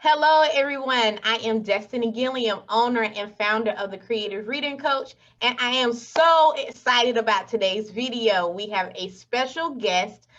Hello, everyone. I am Destiny Gilliam, owner and founder of the Creative Reading Coach, and I am so excited about today's video. We have a special guest.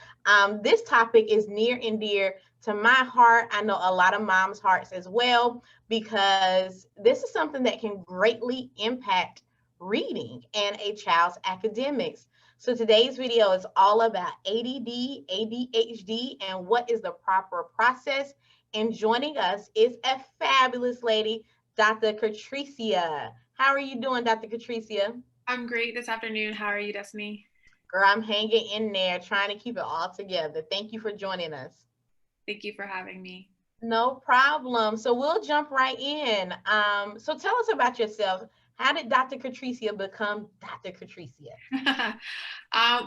This topic is near and dear to my heart. I know a lot of moms' hearts as well, because this is something that can greatly impact reading and a child's academics. So today's video is all about ADD, ADHD, and what is the proper process. And joining us is a fabulous lady, Dr. Catricia. How are you doing, Dr. Catricia? I'm great this afternoon. How are you, Destiny? Girl, I'm hanging in there, trying to keep it all together. Thank you for joining us. Thank you for having me. No problem. So we'll jump right in. So tell us about yourself. How did Dr. Catricia become Dr. Catricia?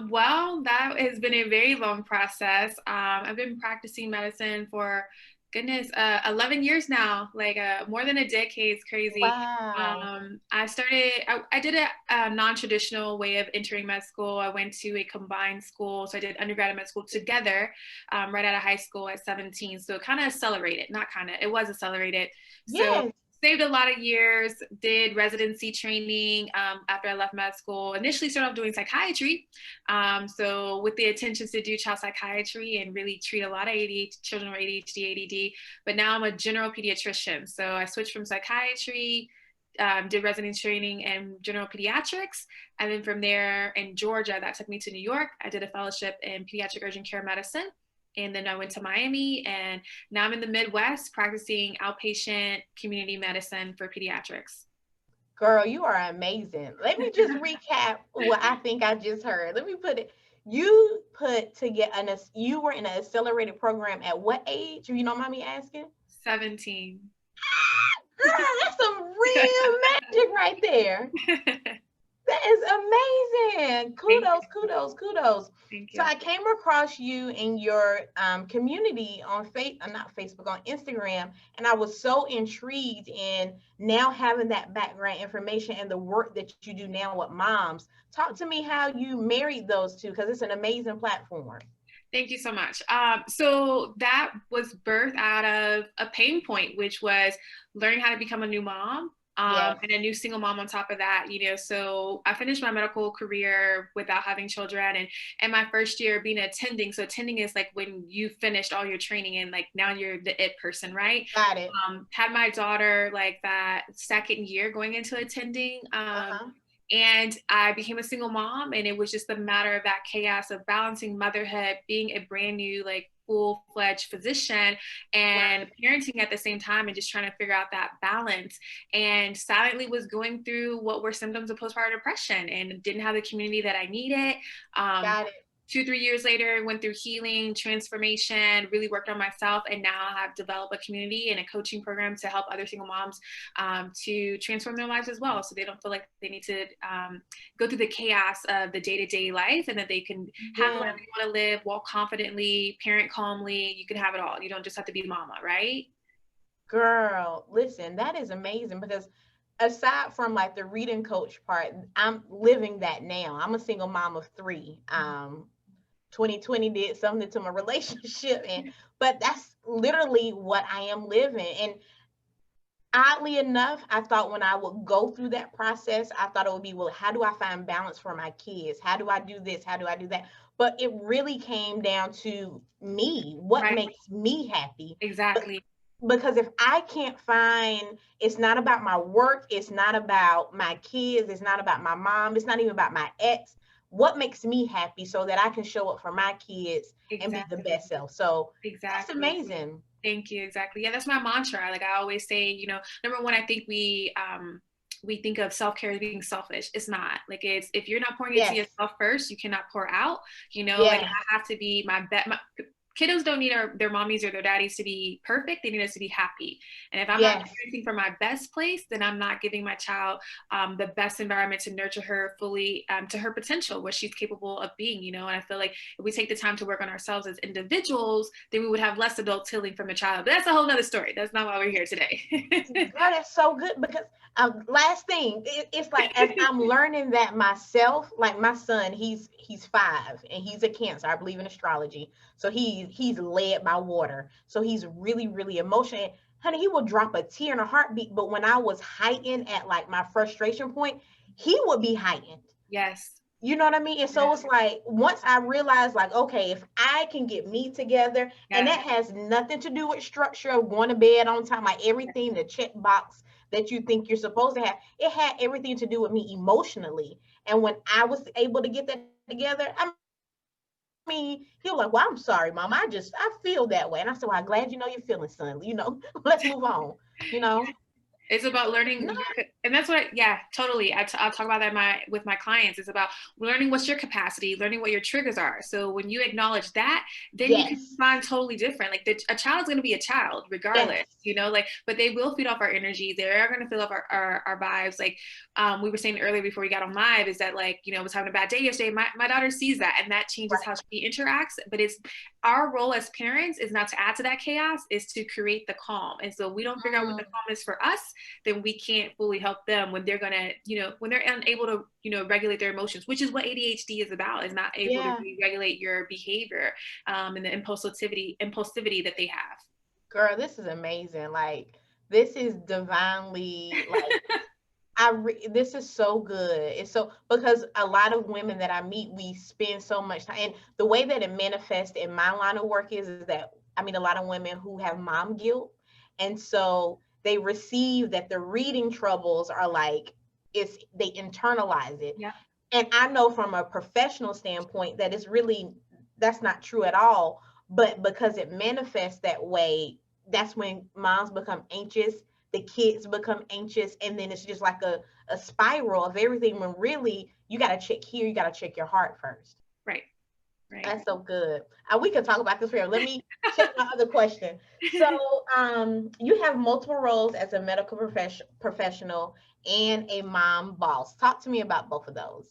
Well, that has been a very long process. I've been practicing medicine for, goodness, 11 years now, like more than a decade. It's crazy. Wow. I did a non-traditional way of entering med school. I went to a combined school. So I did undergrad and med school together right out of high school at 17. So it kind of accelerated, not kind of, it was accelerated. So Yes. saved a lot of years, did residency training after I left med school. Initially started off doing psychiatry. So with the intentions to do child psychiatry and really treat a lot of ADHD, children with ADHD, ADD, but now I'm a general pediatrician. So I switched from psychiatry, did residency training in general pediatrics. And then from there in Georgia, that took me to New York. I did a fellowship in pediatric urgent care medicine. And then I went to Miami, and now I'm in the Midwest practicing outpatient community medicine for pediatrics. Girl, you are amazing. Let me just recap what I think I just heard. Let me put it. You put to get you were in an accelerated program at what age? If you don't mind me asking. 17. Girl, that's some real magic right there. That is amazing. Thank Kudos, you. kudos, kudos. Thank So you. I came across you in your community on not Facebook, on Instagram, and I was so intrigued in now having that background information and the work that you do now with moms. Talk to me how you married those two, because it's an amazing platform. Thank you so much. So that was birthed out of a pain point, which was learning how to become a new mom. Yes, And a new single mom on top of that, so I finished my medical career without having children, and my first year being attending. So attending is like when you finished all your training and like now you're the it person, right? got it. Had my daughter like that second year going into attending. Uh-huh. And I became a single mom, and it was just a matter of that chaos of balancing motherhood, being a brand new, like full-fledged physician, and Right. parenting at the same time, and just trying to figure out that balance. And silently was going through what were symptoms of postpartum depression and didn't have the community that I needed. Um, Got it. 2, 3 years later, went through healing, transformation, really worked on myself, and now I have developed a community and a coaching program to help other single moms to transform their lives as well, so they don't feel like they need to go through the chaos of the day-to-day life, and that they can have the life Yeah. they want to live, walk confidently, parent calmly. You can have it all. You don't just have to be mama, right? Girl, listen, that is amazing, because aside from like the reading coach part, I'm living that now. I'm a single mom of three. 2020 did something to my relationship, and but that's literally what I am living. And oddly enough, I thought when I would go through that process, I thought it would be, well, how do I find balance for my kids? How do I do this? How do I do that? But it really came down to me, what Right. makes me happy. Exactly. Because if I can't find, it's not about my work, it's not about my kids, it's not about my mom, it's not even about my ex. What makes me happy so that I can show up for my kids and be the Exactly. best self? So that's Exactly. amazing. Thank you. Exactly. Yeah, that's my mantra. Like I always say, number one, I think we think of self-care as being selfish. It's not. Like it's if you're not pouring into Yes, yourself first, you cannot pour out. Like yes, I have to be my best. Kiddos don't need their mommies or their daddies to be perfect. They need us to be happy. And if I'm not yes. parenting from my best place, then I'm not giving my child the best environment to nurture her fully to her potential, what she's capable of being. And I feel like if we take the time to work on ourselves as individuals, then we would have less adult healing from a child. But that's a whole nother story. That's not why we're here today. Girl, that's so good, because last thing, it's like as I'm learning that myself, like my son, he's 5 and he's a Cancer. I believe in astrology, so he's led by water. So he's really, really emotional. Honey, he will drop a tear in a heartbeat. But when I was heightened at like my frustration point, he would be heightened. Yes. You know what I mean? And so it's like, once I realized, like, okay, if I can get me together, and that has nothing to do with structure of going to bed on time, like everything, the check box that you think you're supposed to have, it had everything to do with me emotionally. And when I was able to get that together, I mean, he was like, well, I'm sorry, Mom. I feel that way. And I said, well, I'm glad you know you're feeling, son. You know, let's move on, you know? It's about learning, No. and that's what, yeah, totally. I'll talk about that with my clients. It's about learning what's your capacity, learning what your triggers are. So when you acknowledge that, then you can respond totally different. Like a child's going to be a child regardless, you know, like, but they will feed off our energy. They're going to fill off our vibes. Like we were saying earlier before we got on live, is that, like, you know, I was having a bad day yesterday. My daughter sees that, and that changes how she interacts. But it's our role as parents is not to add to that chaos, is to create the calm. And so we don't figure out what the calm is for us, then we can't fully help them when they're gonna, you know, when they're unable to, you know, regulate their emotions, which is what ADHD is about, is not able to regulate your behavior and the impulsivity that they have. Girl, this is amazing. Like, this is divinely, like, this is so good. It's so, because a lot of women that I meet, we spend so much time, and the way that it manifests in my line of work is that I mean a lot of women who have mom guilt, and so they receive that the reading troubles are like, they internalize it. Yeah. And I know from a professional standpoint that that's not true at all. But because it manifests that way, that's when moms become anxious, the kids become anxious, and then it's just like a spiral of everything, when really you got to check here, you got to check your heart first. Right. That's so good. We can talk about this forever. Let me check my other question. So you have multiple roles as a medical professional and a mom boss. Talk to me about both of those.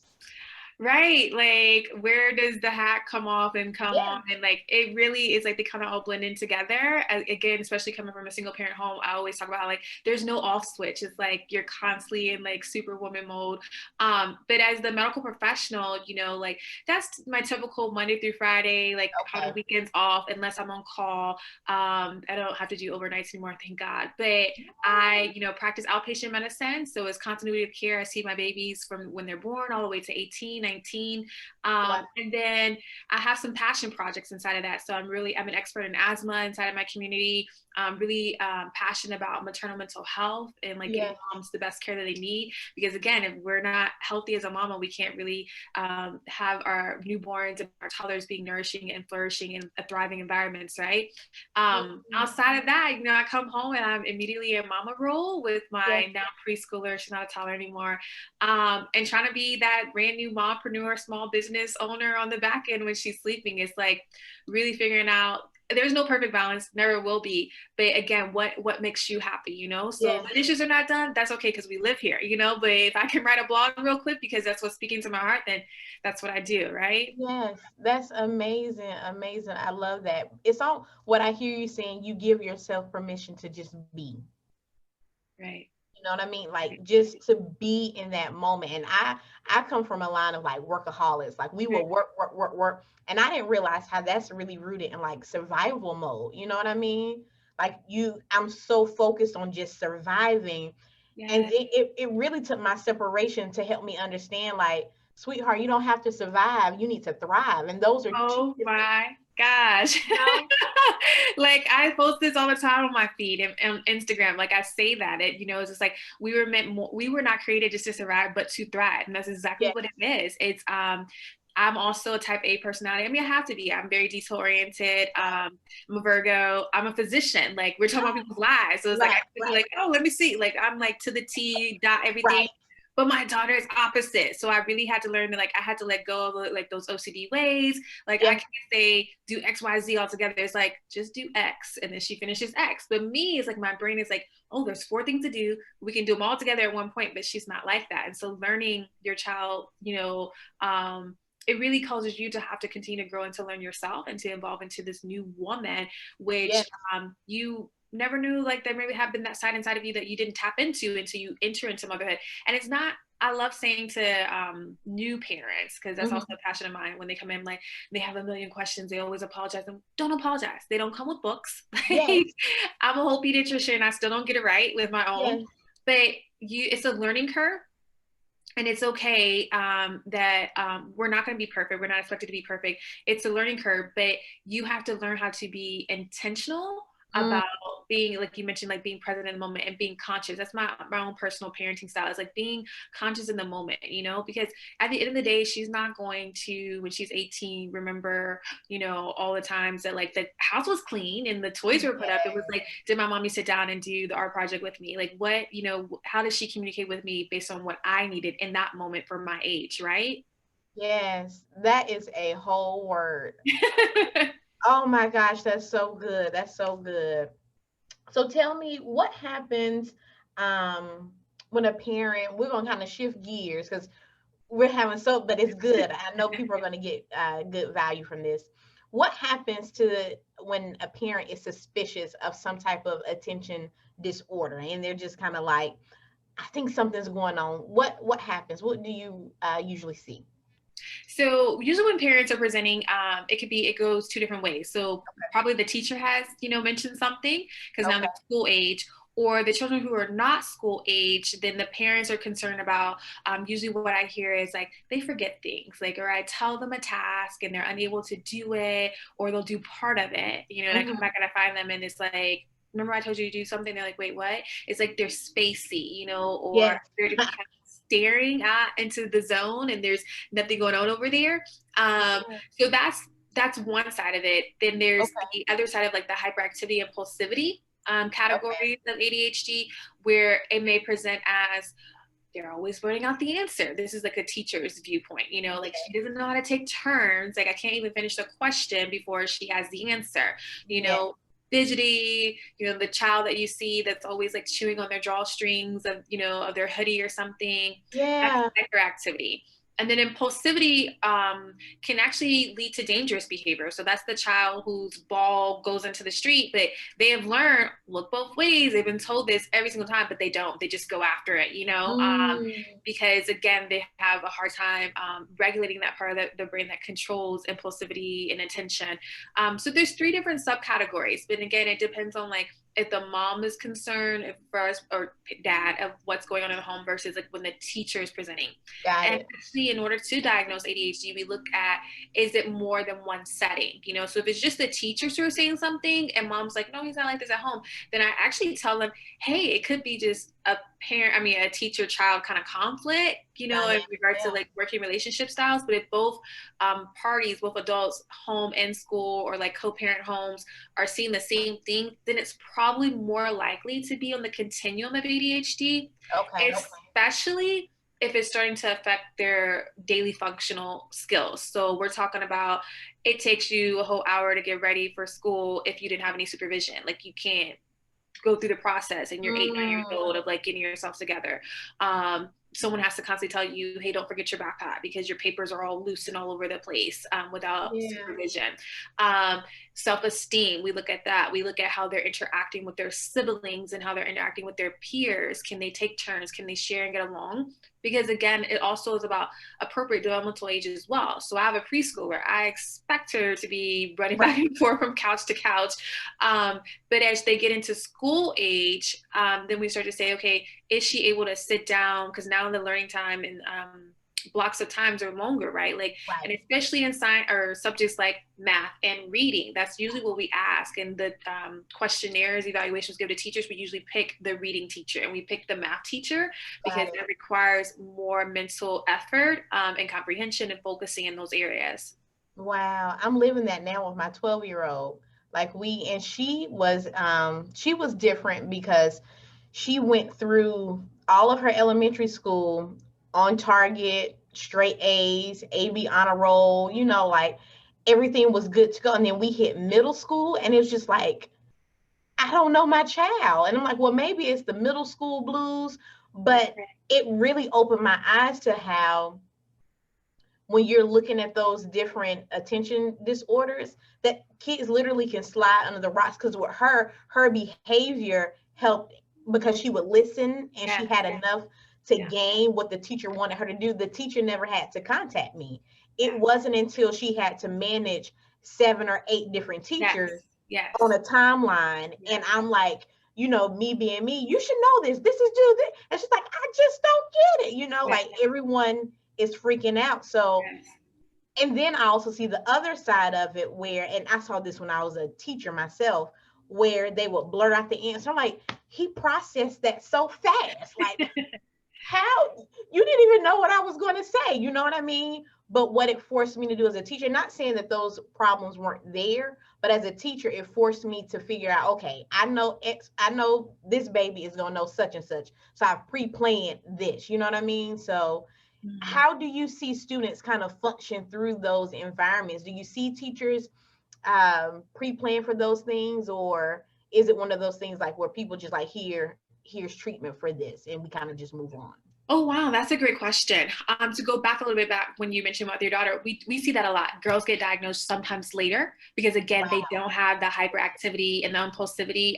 Right, like, where does the hat come off and come on? And like, it really is like they kind of all blend in together. Again, especially coming from a single parent home, I always talk about how, like, there's no off switch. It's like you're constantly in like superwoman mode. But as the medical professional, you know, like, that's my typical Monday through Friday, like on the weekends off, unless I'm on call. I don't have to do overnights anymore, thank God. But I, you know, practice outpatient medicine, so it's continuity of care. I see my babies from when they're born all the way to 18, 19. And then I have some passion projects inside of that. So I'm an expert in asthma inside of my community. I'm really passionate about maternal mental health and like getting moms the best care that they need. Because again, if we're not healthy as a mama, we can't really have our newborns and our toddlers being nourishing and flourishing in a thriving environments, right? Outside of that, you know, I come home and I'm immediately in mama role with my now preschooler. She's not a toddler anymore. And trying to be that brand new mompreneur, small business owner on the back end when she's sleeping. It's like really figuring out, there's no perfect balance, never will be. But again, what makes you happy, you know? So the dishes are not done, that's okay, because we live here, you know? But if I can write a blog real quick because that's what's speaking to my heart, then that's what I do, right? Yes, that's amazing. Amazing. I love that. It's all what I hear you saying, you give yourself permission to just be. Right. You know what I mean? Like, just to be in that moment. And I come from a line of like workaholics. Like, we will work. And I didn't realize how that's really rooted in like survival mode. You know what I mean? Like, I'm so focused on just surviving. And it really took my separation to help me understand, like, sweetheart, you don't have to survive. You need to thrive. And those are two my gosh. You know? Like, I post this all the time on my feed and Instagram. Like, I say that you know, it's just like we were not created just to survive, but to thrive. And that's exactly what it is. It's I'm also a type A personality. I mean, I have to be. I'm very detail oriented. I'm a Virgo. I'm a physician. Like, we're talking about people's lives. So it's like, I could be like, oh, let me see. Like, I'm like to the T, dot everything. But my daughter is opposite. So I really had to learn that, like, I had to let go of like those OCD ways. Like, I can't say do X, Y, Z altogether. It's like, just do X. And then she finishes X. But me, it's like, my brain is like, oh, there's 4 things to do. We can do them all together at one point, but she's not like that. And so learning your child, you know, it really causes you to have to continue to grow and to learn yourself and to evolve into this new woman, which never knew like there maybe have been that side inside of you that you didn't tap into until you enter into motherhood. And it's not, I love saying to new parents, because that's also a passion of mine, when they come in, like they have a million questions, they always apologize. And don't apologize. They don't come with books. Yes. I'm a whole pediatrician. I still don't get it right with my own, Yes. but it's a learning curve. And it's okay that we're not going to be perfect. We're not expected to be perfect. It's a learning curve, but you have to learn how to be intentional about being, like you mentioned, like being present in the moment and being conscious. That's my own personal parenting style. It's like being conscious in the moment, you know, because at the end of the day, she's not going to, when she's 18, remember, you know, all the times that like the house was clean and the toys were put up. It was like, did my mommy sit down and do the art project with me? Like what, you know, how does she communicate with me based on what I needed in that moment for my age, right? Yes, that is a whole word. Oh my gosh, that's so good. That's so good. So tell me what happens when a parent, we're gonna kind of shift gears because we're having so, but it's good. I know people are gonna get good value from this. What happens to when a parent is suspicious of some type of attention disorder and they're just kind of like, I think something's going on. What happens? What do you usually see? So usually when parents are presenting, it goes two different ways. So probably the teacher has, you know, mentioned something because now Okay. they're school age, or the children who are not school age, then the parents are concerned about, usually what I hear is like, they forget things, like, or I tell them a task and they're unable to do it, or they'll do part of it, you know, and I come back and I find them and it's like, remember I told you to do something? They're like, wait, what? It's like they're spacey, you know, or Yes. they're kind of staring into the zone and there's nothing going on over there. So that's one side of it. Then there's Okay. the other side of like the hyperactivity, impulsivity Okay. categories of ADHD, where it may present as they're always running out the answer. This is like a teacher's viewpoint, you know, like she doesn't know how to take turns. Like I can't even finish the question before she has the answer, you Yes. know, fidgety, you know, the child that you see that's always like chewing on their drawstrings of, you know, of their hoodie or something. That's Yeah. hyperactivity. And then impulsivity can actually lead to dangerous behavior. So that's the child whose ball goes into the street, but they have learned look both ways. They've been told this every single time, but they don't. They just go after it, you know, because again, they have a hard time regulating that part of the brain that controls impulsivity and attention. So there's three different subcategories, but again, it depends on like if the mom is concerned, if first or dad of what's going on in the home versus like when the teacher is presenting. Got And it. actually, in order to diagnose ADHD, we look at is it more than one setting? You know, so if it's just the teachers who are saying something and mom's like, no, he's not like this at home, then I actually tell them, hey, it could be just a teacher child kind of conflict, you know, in Dynamic. regards to Yeah. like working relationship styles. But if both parties, both adults, home and school, or like co-parent homes are seeing the same thing, then it's probably more likely to be on the continuum of ADHD, Okay. especially if it's starting to affect their daily functional skills. So we're talking about it takes you a whole hour to get ready for school if you didn't have any supervision. Like you can't go through the process and you're 8, 9 years old of like getting yourself together. Someone has to constantly tell you, hey, don't forget your backpack because your papers are all loose and all over the place without Yeah. supervision. Self-esteem, we look at that. We look at how they're interacting with their siblings and how they're interacting with their peers. Can they take turns? Can they share and get along? Because again, it also is about appropriate developmental age as well. So I have a preschooler. I expect her to be running back and forth from couch to couch. But as they get into school age, then we start to say, okay, is she able to sit down? Because now the learning time and blocks of times are longer, right? Like, Right. and especially in science or subjects like math and reading, that's usually what we ask. And the questionnaires, evaluations give to teachers, we usually pick the reading teacher and we pick the math teacher because it requires more mental effort and comprehension and focusing in those areas. Wow. I'm living that now with my 12-year-old. Like she was different because she went through all of her elementary school on target, straight A's, AB honor roll, you know, like everything was good to go. And then we hit middle school and it was just like, I don't know my child. And I'm like, well, maybe it's the middle school blues, but it really opened my eyes to how when you're looking at those different attention disorders, that kids literally can slide under the rocks, because with her behavior helped because she would listen and she had enough to gain what the teacher wanted her to do. The teacher never had to contact me. It wasn't until she had to manage 7 or 8 different teachers on a timeline. And I'm like, you know, me being me, you should know this. This is do this. And she's like, I just don't get it. You know, like everyone is freaking out. So, and then I also see the other side of it where, and I saw this when I was a teacher myself, where they would blurt out the answer. I'm like, he processed that so fast. Like, how? You didn't even know what I was going to say. You know what I mean? But what it forced me to do as a teacher, not saying that those problems weren't there, but as a teacher, it forced me to figure out, okay, I know this baby is going to know such and such. So I've pre-planned this, you know what I mean? So how do you see students kind of function through those environments? Do you see teachers pre-plan for those things, or is it one of those things like where people just like, here's treatment for this, and we kind of just move on? Oh, wow. That's a great question. To go back a little bit back when you mentioned about your daughter, we see that a lot. Girls get diagnosed sometimes later because, again, they don't have the hyperactivity and the impulsivity,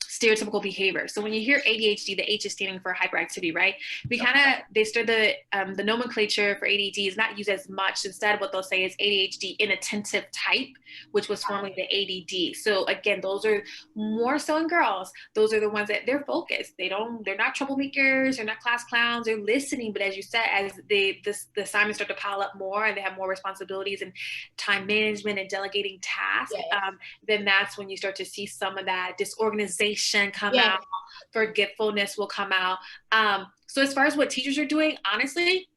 stereotypical behavior. So when you hear ADHD, the H is standing for hyperactivity, right? They start the nomenclature for ADHD is not used as much. Instead, what they'll say is ADHD inattentive type, which was formerly the ADD. So again, those are more so in girls. Those are the ones that they're focused. They're not troublemakers. They're not class clowns. They're listening. But as you said, as the assignments start to pile up more and they have more responsibilities and time management and delegating tasks, then that's when you start to see some of that disorganization come out, forgetfulness will come out. So as far as what teachers are doing, honestly,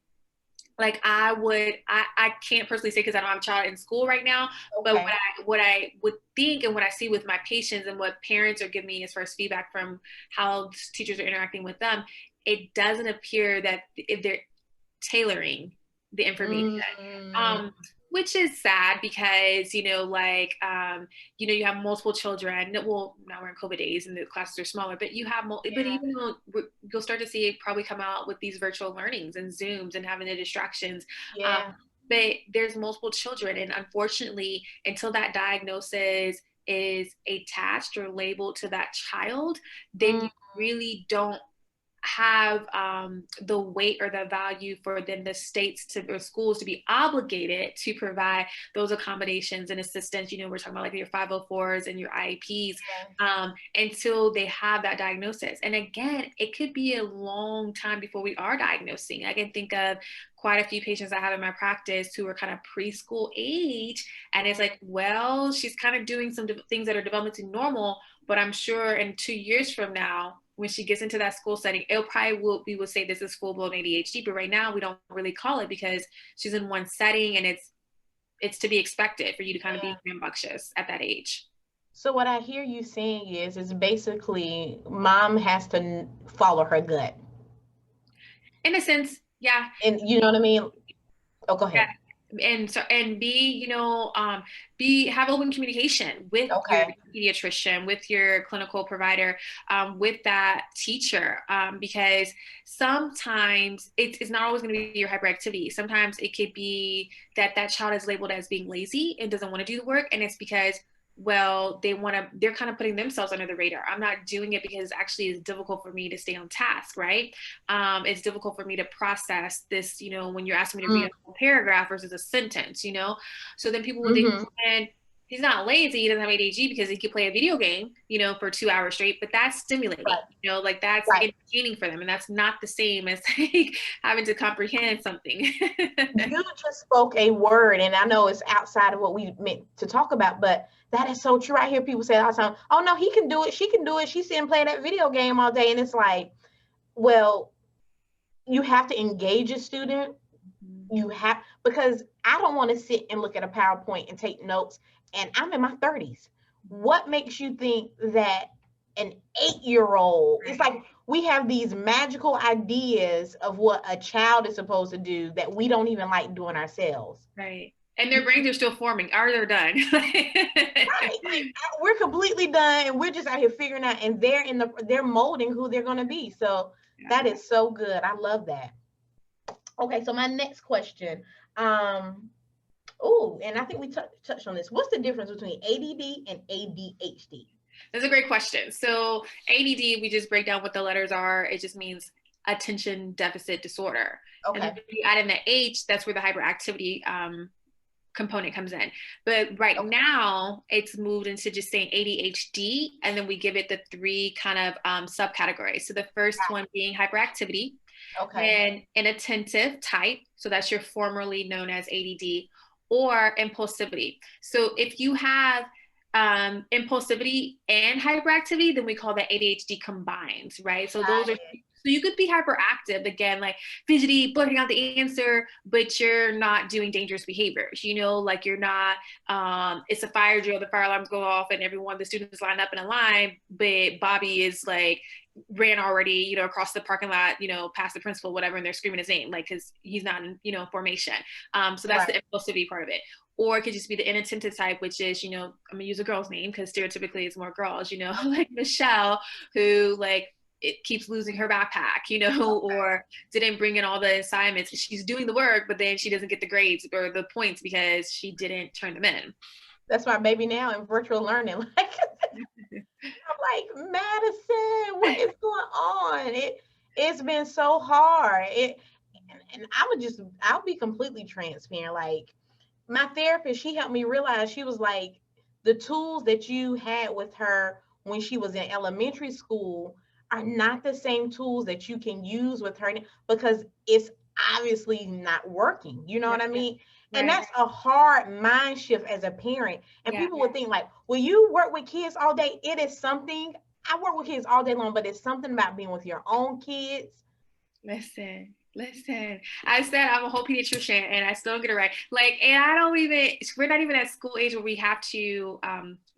like I can't personally say because I don't have a child in school right now, but what I would think and what I see with my patients and what parents are giving me as far as feedback from how teachers are interacting with them, it doesn't appear that if they're tailoring the information. Which is sad because, you have multiple children. Well, now we're in COVID days and the classes are smaller, but you have, but even though you'll start to see it probably come out with these virtual learnings and Zooms and having the distractions. But there's multiple children. And unfortunately, until that diagnosis is attached or labeled to that child, then you really don't have the weight or the value for then the states or schools to be obligated to provide those accommodations and assistance. We're talking about like your 504s and your IEPs until they have that diagnosis. And again, it could be a long time before we are diagnosing. I can think of quite a few patients I have in my practice who are kind of preschool age. And it's like, well, she's kind of doing some things that are developmentally normal, but I'm sure in 2 years from now, when she gets into that school setting, we will say this is full-blown ADHD, but right now we don't really call it because she's in one setting and it's to be expected for you to kind of be rambunctious at that age. So what I hear you saying is basically mom has to follow her gut. In a sense, yeah. And you know what I mean? Oh, go ahead. And have open communication with your pediatrician, with your clinical provider, with that teacher, because sometimes it's not always going to be your hyperactivity. Sometimes it could be that child is labeled as being lazy and doesn't want to do the work, and it's because they're kind of putting themselves under the radar. I'm not doing it because actually it's difficult for me to stay on task, right? It's difficult for me to process this, when you're asking me to read a whole paragraph versus a sentence, So then people would think, and he's not lazy, he doesn't have ADHD because he could play a video game, for 2 hours straight, but that's stimulating, like that's entertaining for them. And that's not the same as like having to comprehend something. You just spoke a word, and I know it's outside of what we meant to talk about, but that is so true. I hear people say all the time, oh no, he can do it, she can do it, she's sitting playing that video game all day. And it's like, well, you have to engage a student. Because I don't want to sit and look at a PowerPoint and take notes, and I'm in my 30s. What makes you think that an 8-year-old, it's like we have these magical ideas of what a child is supposed to do that we don't even like doing ourselves. Right. And their brains are still forming, or they're done. Like, we're completely done, and we're just out here figuring out, and they're molding who they're going to be. So that is so good. I love that. Okay, so my next question, Oh, and I think we touched on this. What's the difference between ADD and ADHD? That's a great question. So ADD, we just break down what the letters are. It just means attention deficit disorder. And then Okay. if you add in the H, that's where the hyperactivity component comes in. But right Okay. now, it's moved into just saying ADHD, and then we give it the three kind of subcategories. So the first one being hyperactivity, Okay. then inattentive type. So that's your formerly known as ADD, or impulsivity. So if you have impulsivity and hyperactivity, then we call that ADHD combined, right? So those are, so you could be hyperactive again, like fidgety, blurting out the answer, but you're not doing dangerous behaviors, you know, like you're not, it's a fire drill, the fire alarms go off and everyone, the students line up in a line, but Bobby is like, ran already, you know, across the parking lot, you know, past the principal, whatever, and they're screaming his name, like, cause he's not in, you know, formation. So that's the impulsivity part of it. Or it could just be the inattentive type, which is, you know, I'm gonna use a girl's name because stereotypically it's more girls, you know, like Michelle, who like it keeps losing her backpack, you know, or didn't bring in all the assignments. She's doing the work, but then she doesn't get the grades or the points because she didn't turn them in. That's my baby now in virtual learning. Like, I'm like, Madison, what is going on? It's been so hard. And I'll be completely transparent. Like, my therapist, she helped me realize, she was like, the tools that you had with her when she was in elementary school are not the same tools that you can use with her, because it's obviously not working. You know what I mean? And Right. that's a hard mind shift as a parent. And Yeah. people would think like, well, you work with kids all day. It is something. I work with kids all day long, but it's something about being with your own kids. Listen. I said I'm a whole pediatrician and I still don't get it right. Like, and I don't even, we're not even at school age where we have to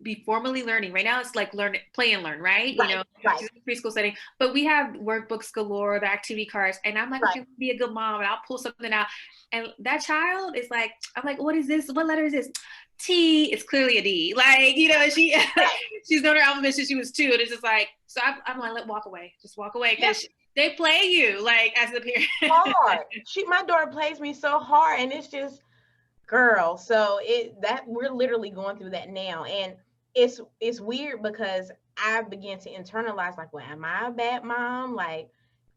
be formally learning. Right now it's like learn, play and learn, right? You know, Right. just preschool setting. But we have workbooks galore, the activity cards, and I'm like, okay, be a good mom, and I'll pull something out. And that child is like, I'm like, what is this? What letter is this? T. It's clearly a D. Like, you know, she's known her alphabet since she was 2, and it's just like, so I'm like, let walk away, just walk away, because they play you like as a parent. Hard. My daughter plays me so hard, and it's just, girl. So we're literally going through that now, and it's weird because I began to internalize, like, well, am I a bad mom? Like,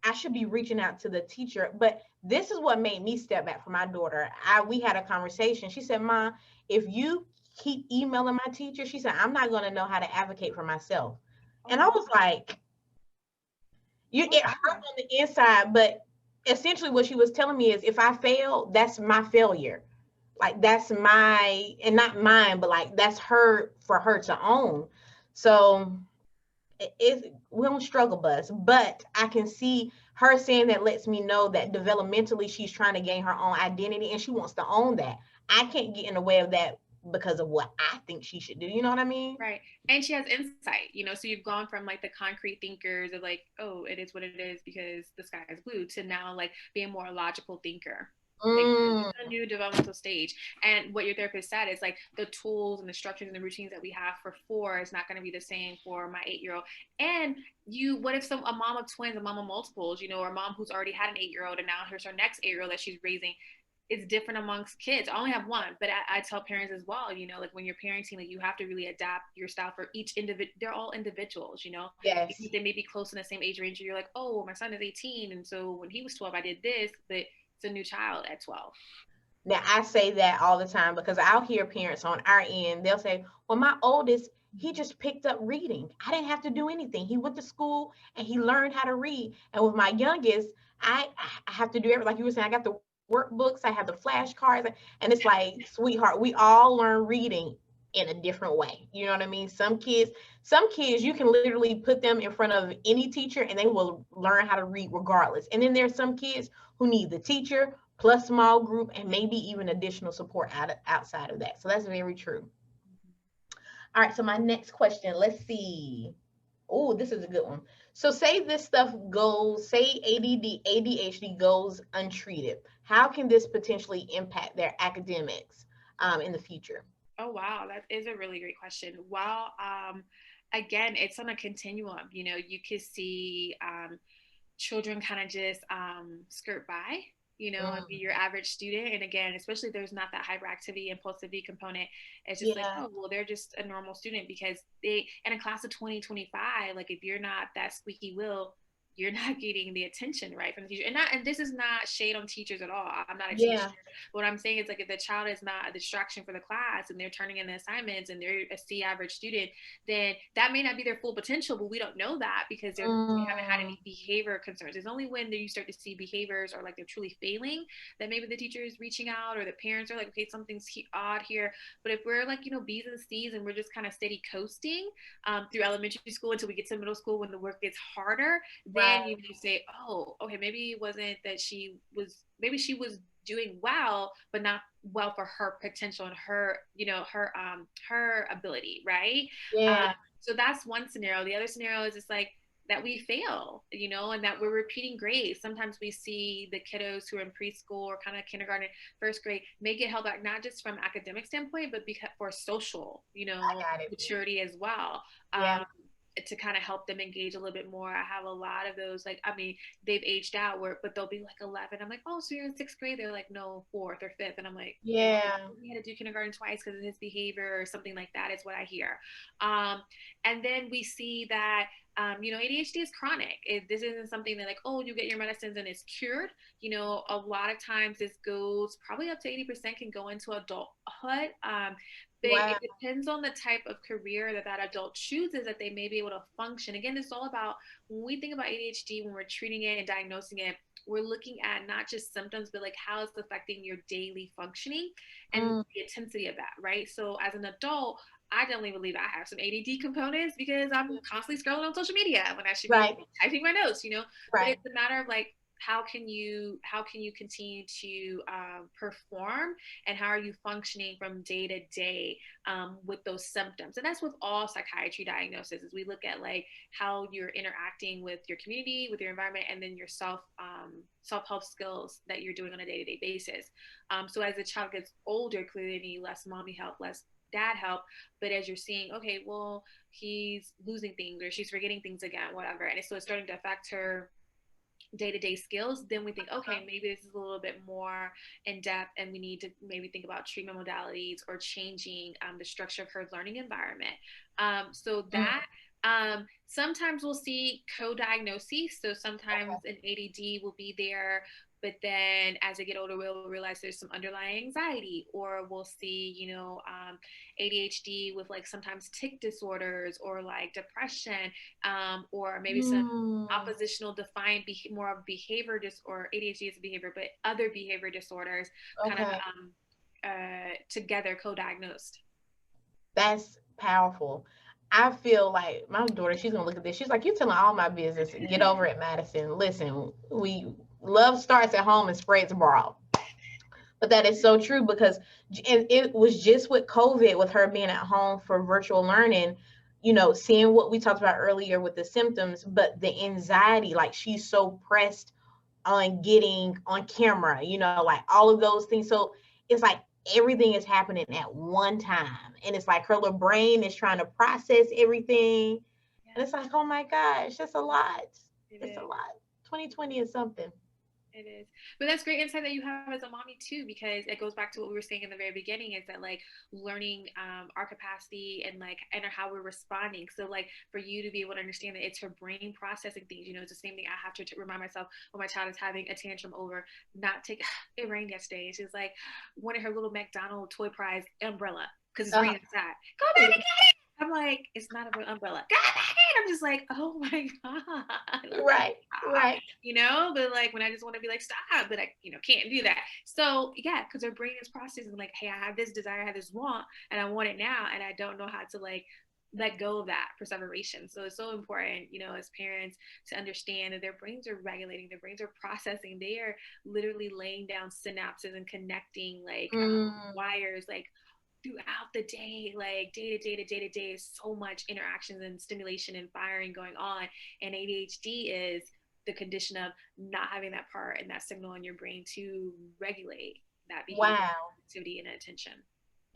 I should be reaching out to the teacher. But this is what made me step back from my daughter. We had a conversation. She said, "Mom, if you keep emailing my teacher," she said, "I'm not going to know how to advocate for myself." And I was like, it hurt on the inside, but essentially what she was telling me is, if I fail, that's my failure. Like, that's my, and not mine, but like, that's her, for her to own. So we don't struggle bus, but I can see her saying that lets me know that developmentally she's trying to gain her own identity and she wants to own that. I can't get in the way of that because of what I think she should do. You know what I mean? Right. And she has insight, you know, so you've gone from like the concrete thinkers of like, oh, it is what it is because the sky is blue, to now like being more a logical thinker. Like, a new developmental stage. And what your therapist said is like, the tools and the structures and the routines that we have for 4 is not going to be the same for my 8-year-old. And what if a mom of twins, a mom of multiples, you know, or a mom who's already had an 8-year-old and now here's her next 8-year-old that she's raising. It's different amongst kids. I only have one, but I tell parents as well, you know, like when you're parenting, like you have to really adapt your style for each individual. They're all individuals, you know. Yes. They may be close in the same age range. You're like, oh, my son is 18, and so when he was 12, I did this, but it's a new child at 12. Now, I say that all the time because I'll hear parents on our end, they'll say, well, my oldest, he just picked up reading. I didn't have to do anything. He went to school and he learned how to read. And with my youngest, I have to do everything. Like you were saying, I got the workbooks, I have the flashcards, and it's like, sweetheart, we all learn reading in a different way. You know what I mean? Some kids, you can literally put them in front of any teacher and they will learn how to read regardless. And then there's some kids who need the teacher plus small group and maybe even additional support outside of that. So that's very true. All right, so my next question, let's see. Oh, this is a good one. So say this stuff goes, say ADD, ADHD goes untreated. How can this potentially impact their academics in the future? Oh, wow. That is a really great question. Well, again, it's on a continuum. You could see children kind of just skirt by you know, and be your average student. And again, especially if there's not that hyperactivity, impulsivity component, it's just like, Yeah. oh, well, they're just a normal student because they, in a class of 20, 25, like if you're not that squeaky wheel, you're not getting the attention right from the teacher. And this is not shade on teachers at all. I'm not a teacher. Yeah. What I'm saying is like if the child is not a distraction for the class and they're turning in the assignments and they're a C average student, then that may not be their full potential, but we don't know that because they haven't had any behavior concerns. It's only when you start to see behaviors or like they're truly failing that maybe the teacher is reaching out or the parents are like, okay, something's odd here. But if we're like, you know, B's and C's and we're just kind of steady coasting through elementary school until we get to middle school when the work gets harder, then you say, oh, okay, maybe it wasn't that maybe she was doing well, but not well for her potential and her, you know, her ability, right? Yeah. So that's one scenario. The other scenario is just like that we fail, you know, and that we're repeating grades. Sometimes we see the kiddos who are in preschool or kind of kindergarten, first grade, may get held back, not just from academic standpoint, but because for social, you know, maturity as well. Yeah. To kind of help them engage a little bit more. I have a lot of those, like, I mean, they've aged out but they'll be like 11. I'm like, oh, so you're in sixth grade? They're like, no, fourth or fifth. And I'm like, yeah, we had to do kindergarten twice because of his behavior or something like that is what I hear. And then we see that, you know, ADHD is chronic. This isn't something that like, oh, you get your medicines and it's cured. You know, a lot of times this goes probably up to 80% can go into adulthood. But it depends on the type of career that adult chooses that they may be able to function. Again, it's all about when we think about ADHD, when we're treating it and diagnosing it, we're looking at not just symptoms, but like how it's affecting your daily functioning and the intensity of that, right? So as an adult, I definitely believe I have some ADD components because I'm constantly scrolling on social media when I should be typing my notes, you know. But it's a matter of like, how can you continue to perform, and how are you functioning from day to day with those symptoms? And that's with all psychiatry diagnoses, is we look at like how you're interacting with your community, with your environment, and then your self-help skills that you're doing on a day-to-day basis. So as the child gets older, clearly they need less mommy help, less dad help. But as you're seeing, okay, well, he's losing things or she's forgetting things again, whatever, and so it's starting to affect her day-to-day skills, then we think, okay, maybe this is a little bit more in depth and we need to maybe think about treatment modalities or changing the structure of her learning environment. So that sometimes we'll see co-diagnoses. So sometimes an ADD will be there, but then as they get older, we'll realize there's some underlying anxiety, or we'll see, you know, ADHD with like sometimes tic disorders or like depression, or maybe some oppositional defined more of behavior or ADHD is a behavior, but other behavior disorders kind of together co-diagnosed. That's powerful. I feel like my daughter, she's gonna look at this. She's like, "You telling all my business. Get over it, Madison. Listen, love starts at home and spreads abroad." But that is so true, because and it was just with COVID, with her being at home for virtual learning, you know, seeing what we talked about earlier with the symptoms, but the anxiety, like she's so pressed on getting on camera, you know, like all of those things. So it's like everything is happening at one time. And it's like her little brain is trying to process everything. And it's like, oh my gosh, that's a lot. It's a lot. 2020 is something. It is. But that's great insight that you have as a mommy too, because it goes back to what we were saying in the very beginning, is that like learning our capacity and like and how we're responding. So like for you to be able to understand that it's her brain processing things, you know, it's the same thing I have to remind myself when my child is having a tantrum over it rained yesterday. She's like wanting her little McDonald's toy prize umbrella because it's raining outside. Go back and get it. I'm like, it's not a real umbrella. Go back in. I'm just like, oh my God. Right. You know, but like when I just want to be like, stop, but I, you know, can't do that. So yeah, because her brain is processing like, hey, I have this desire, I have this want, and I want it now, and I don't know how to like let go of that perseveration. So it's so important, you know, as parents to understand that their brains are regulating, their brains are processing, they are literally laying down synapses and connecting like wires, like throughout the day, like day to day is so much interactions and stimulation and firing going on. And ADHD is the condition of not having that part and that signal in your brain to regulate that behavior, activity, and attention.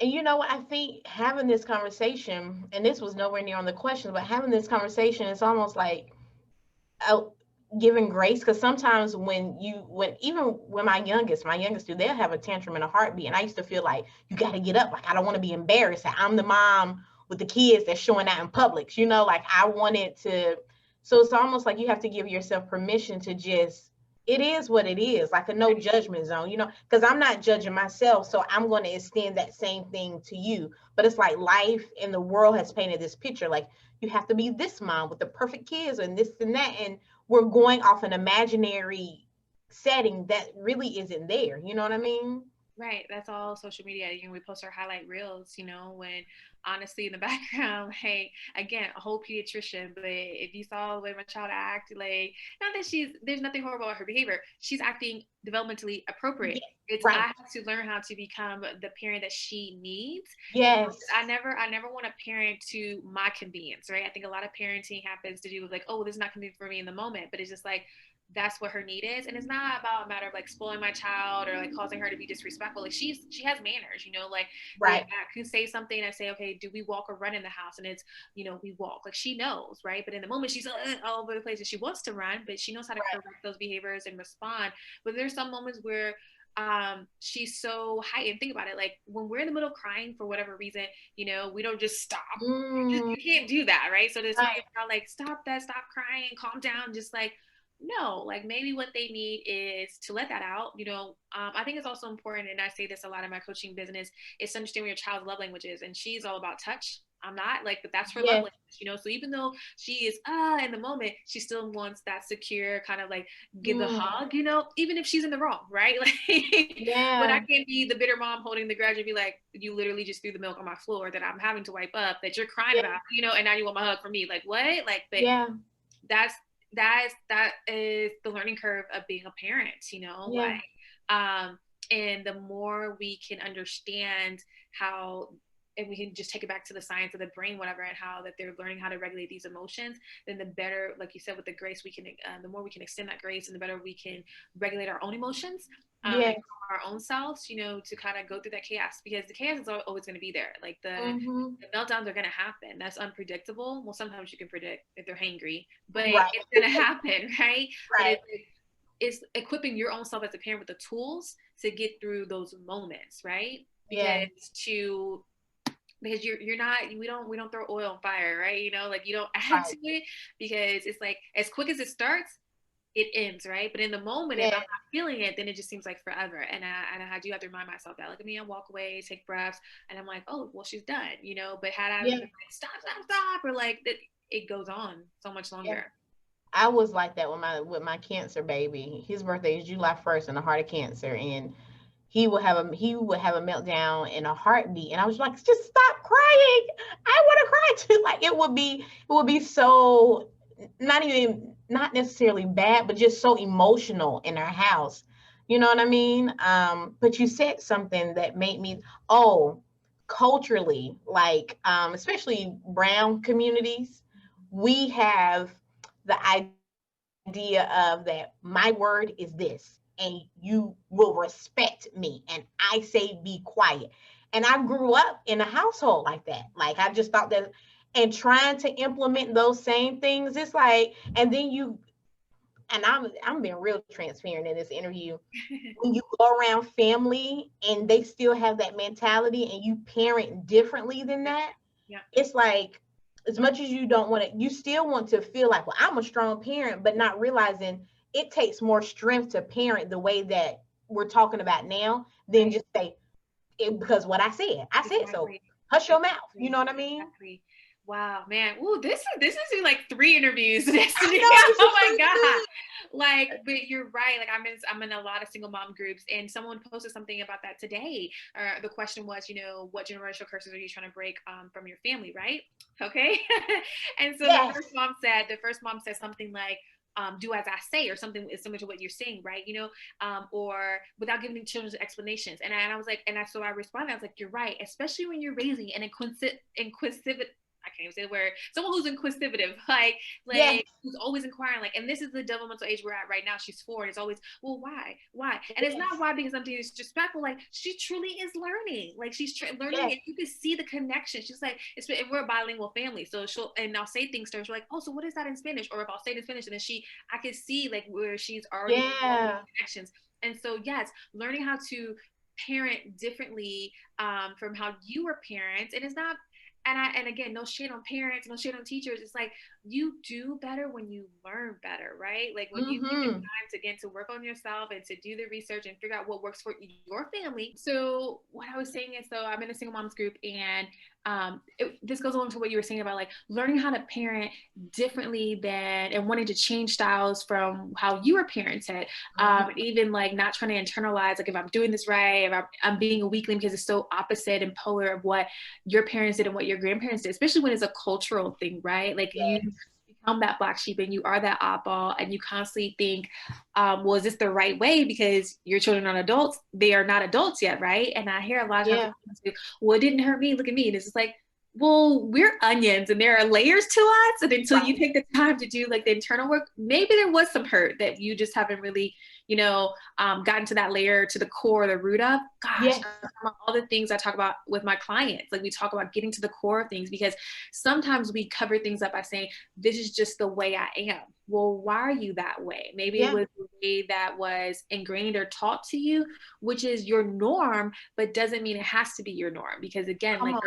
And you know what? I think having this conversation, and this was nowhere near on the question, but having this conversation, it's almost like giving grace, because sometimes even when my youngest do, they'll have a tantrum in a heartbeat, and I used to feel like, you got to get up, like I don't want to be embarrassed, I'm the mom with the kids that's showing out in public, like I wanted to. So it's almost like you have to give yourself permission to just, it is what it is, like a no judgment zone, because I'm not judging myself, so I'm going to extend that same thing to you. But it's like life and the world has painted this picture, like you have to be this mom with the perfect kids and this and that, and we're going off an imaginary setting that really isn't there. You know what I mean? Right. That's all social media. We post our highlight reels, when honestly in the background, hey, again, a whole pediatrician, but if you saw the way my child acted, like, not that there's nothing horrible about her behavior. She's acting developmentally appropriate. Yeah, It's, right. I have to learn how to become the parent that she needs. Yes. I never want a parent to my convenience, right? I think a lot of parenting happens to do with like, oh, this is not convenient for me in the moment, but it's just like, that's what her need is. And it's not about a matter of like spoiling my child or like causing her to be disrespectful. Like she has manners, like, right. I can say something and I say, okay, do we walk or run in the house? And it's, we walk, like she knows, right? But in the moment she's all over the place and she wants to run, but she knows how to correct those behaviors and respond. But there's some moments where she's so heightened. Think about it, like when we're in the middle of crying for whatever reason, we don't just stop. You can't do that, right? So there's like, stop crying, calm down, just like, no, like maybe what they need is to let that out. I think it's also important, and I say this a lot in my coaching business, is to understand what your child's love language is. And she's all about touch. I'm not, like, but that's her love language, so even though she is in the moment, she still wants that secure kind of like give the hug, even if she's in the wrong, right? Like, but I can't be the bitter mom holding the grudge and be like, you literally just threw the milk on my floor that I'm having to wipe up, that you're crying about, and now you want my hug from me, like what? Like, but that is the learning curve of being a parent, like, and the more we can understand how, and we can just take it back to the science of the brain, whatever, and how that they're learning how to regulate these emotions, then the better, like you said, with the grace, we can, the more we can extend that grace, and the better we can regulate our own emotions, our own selves, to kind of go through that chaos, because the chaos is always going to be there. Like the meltdowns are going to happen. That's unpredictable. Well, sometimes you can predict if they're hangry, but it's going to happen, right? But it's equipping your own self as a parent with the tools to get through those moments, right? Because you're not, we don't throw oil on fire, right? Like you don't add to it, because it's like as quick as it starts, it ends, right? But in the moment, if I'm not feeling it, then it just seems like forever. And I do have to remind myself that. Look at me, I walk away, take breaths, and I'm like, oh, well, she's done, But had I been like, stop, or like that, it goes on so much longer. I was like that with my cancer baby. His birthday is July 1st, and a heart of cancer, and he would have a meltdown in a heartbeat, and I was like, just stop crying, I want to cry too. Like it would be so, not necessarily bad, but just so emotional in our house, you know what I mean? But you said something that made me, culturally, like especially brown communities, we have the idea of that my word is this, and you will respect me, and I say be quiet. And I grew up in a household like that. Like I just thought that, and trying to implement those same things, it's like, and then and I'm being real transparent in this interview. When you go around family and they still have that mentality and you parent differently than that, it's like, as much as you don't want to, you still want to feel like, well, I'm a strong parent, but not realizing it takes more strength to parent the way that we're talking about now than just say, because what I said, so hush your mouth. You know what I mean? Exactly. Wow, man. Ooh, this is like 3 interviews. Oh my God. Like, but you're right. Like I'm in a lot of single mom groups, and someone posted something about that today. The question was, what generational curses are you trying to break from your family, right? Okay. And so the first mom said something like, do as I say, or something similar to what you're saying, right? Or without giving children explanations. And I was like, so I responded, I was like, you're right, especially when you're raising an inquisitive I can't even say the word, someone who's inquisitive, like Yes. who's always inquiring, like, and this is the developmental age we're at right now. She's 4, and it's always, well, why? And it's not why because I'm being disrespectful. Like, she truly is learning. Like, she's learning, and you can see the connection. She's like, and we're a bilingual family, so I'll say things to her. She's like, oh, so what is that in Spanish? Or if I'll say it in Spanish, and then I can see like where she's already connections. And so, yes, learning how to parent differently from how you were parents, and it's not. And again, no shade on parents, no shade on teachers. It's like, you do better when you learn better, right? Like when you take the time to get to work on yourself and to do the research and figure out what works for your family. So what I was saying is, so I'm in a single moms group, and this goes along to what you were saying about like learning how to parent differently and wanting to change styles from how you were parented. Even like not trying to internalize, like if I'm doing this right, if I'm being a weakling because it's so opposite and polar of what your parents did and what your grandparents did, especially when it's a cultural thing, right? Like you become that black sheep and you are that oddball, and you constantly think, well, is this the right way? Because your children are adults, they are not adults yet, right? And I hear a lot of times, well, it didn't hurt me, look at me. And it's just like, well, we're onions and there are layers to us. And until you take the time to do like the internal work, maybe there was some hurt that you just haven't really, gotten to that layer, to the core, the root of. Gosh, all the things I talk about with my clients, like we talk about getting to the core of things, because sometimes we cover things up by saying, this is just the way I am. Well, why are you that way? Maybe it was the way that was ingrained or taught to you, which is your norm, but doesn't mean it has to be your norm. Because again, are you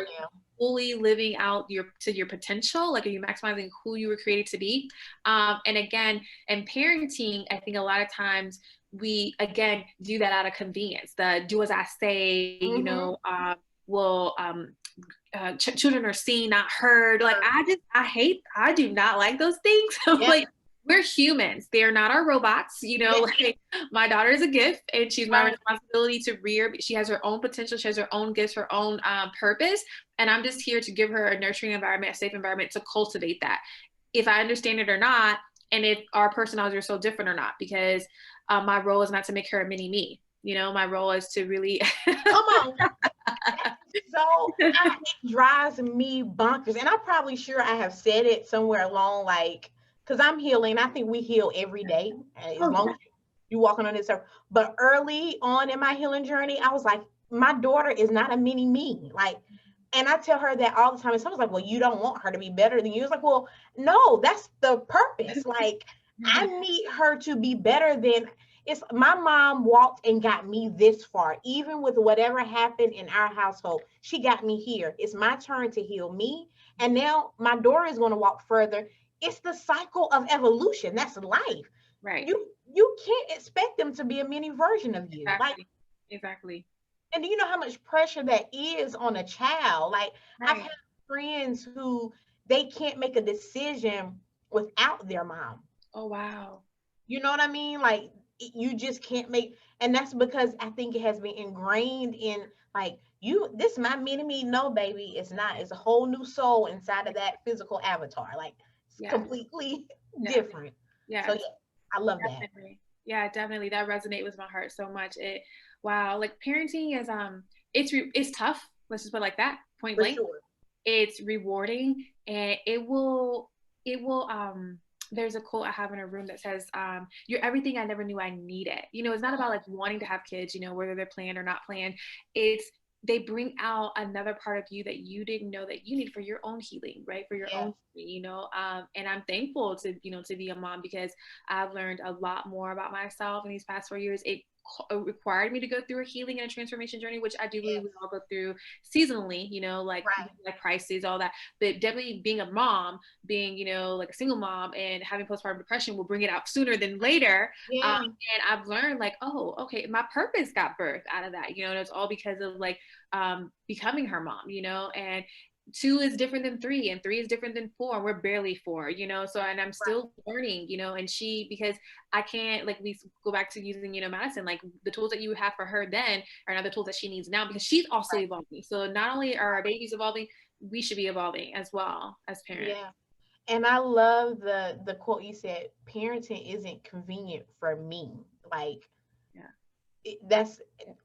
fully living out to your potential? Like, are you maximizing who you were created to be? And again, in parenting, I think a lot of times we, again, do that out of convenience. The do as I say, children are seen, not heard. Like, I do not like those things. Like, we're humans. They're not our robots. Like, my daughter is a gift, and she's my responsibility to rear. She has her own potential. She has her own gifts, her own purpose. And I'm just here to give her a nurturing environment, a safe environment to cultivate that. If I understand it or not, and if our personalities are so different or not, because my role is not to make her a mini me. My role is to really come on. So it drives me bonkers. And I'm probably sure I have said it somewhere along, like, because I'm healing. I think we heal every day, as long as you're walking on this earth. But early on in my healing journey, I was like, my daughter is not a mini me. Like, and I tell her that all the time. And someone's like, well, you don't want her to be better than you. It's like, well, no, that's the purpose. Like, I need her to be better than. It's my mom walked and got me this far. Even with whatever happened in our household, she got me here. It's my turn to heal me. And now my daughter is going to walk further. It's the cycle of evolution. That's life. Right. You can't expect them to be a mini version of you. Exactly. And do you know how much pressure that is on a child? Like, I've had friends who they can't make a decision without their mom. Oh, wow. You know what I mean? Like, you just can't make, and that's because I think it has been ingrained in, like, this is my mini me. No, baby, it's not. It's a whole new soul inside of that physical avatar. Like, it's completely different. So I love that. Yeah, definitely. That resonates with my heart so much. Wow, like parenting is it's tough. Let's just put it like that. Point blank. Sure. It's rewarding, and it will there's a quote I have in a room that says, you're everything I never knew I needed. It's not about like wanting to have kids, whether they're planned or not planned. It's they bring out another part of you that you didn't know that you need for your own healing, right? For your own, and I'm thankful to be a mom, because I've learned a lot more about myself in these past 4 years. It required me to go through a healing and a transformation journey, which I do believe we all go through seasonally, like crises, all that. But definitely being a mom, being, like a single mom and having postpartum depression will bring it out sooner than later. And I've learned like, oh, okay, my purpose got birthed out of that, and it's all because of like becoming her mom, and 2 is different than 3, and 3 is different than 4. We're barely 4, so, and I'm still learning, and because I can't, like, we go back to using, Madison, like the tools that you have for her then are not the tools that she needs now, because she's also evolving. So not only are our babies evolving, we should be evolving as well as parents. Yeah. And I love the quote you said, parenting isn't convenient for me. Like,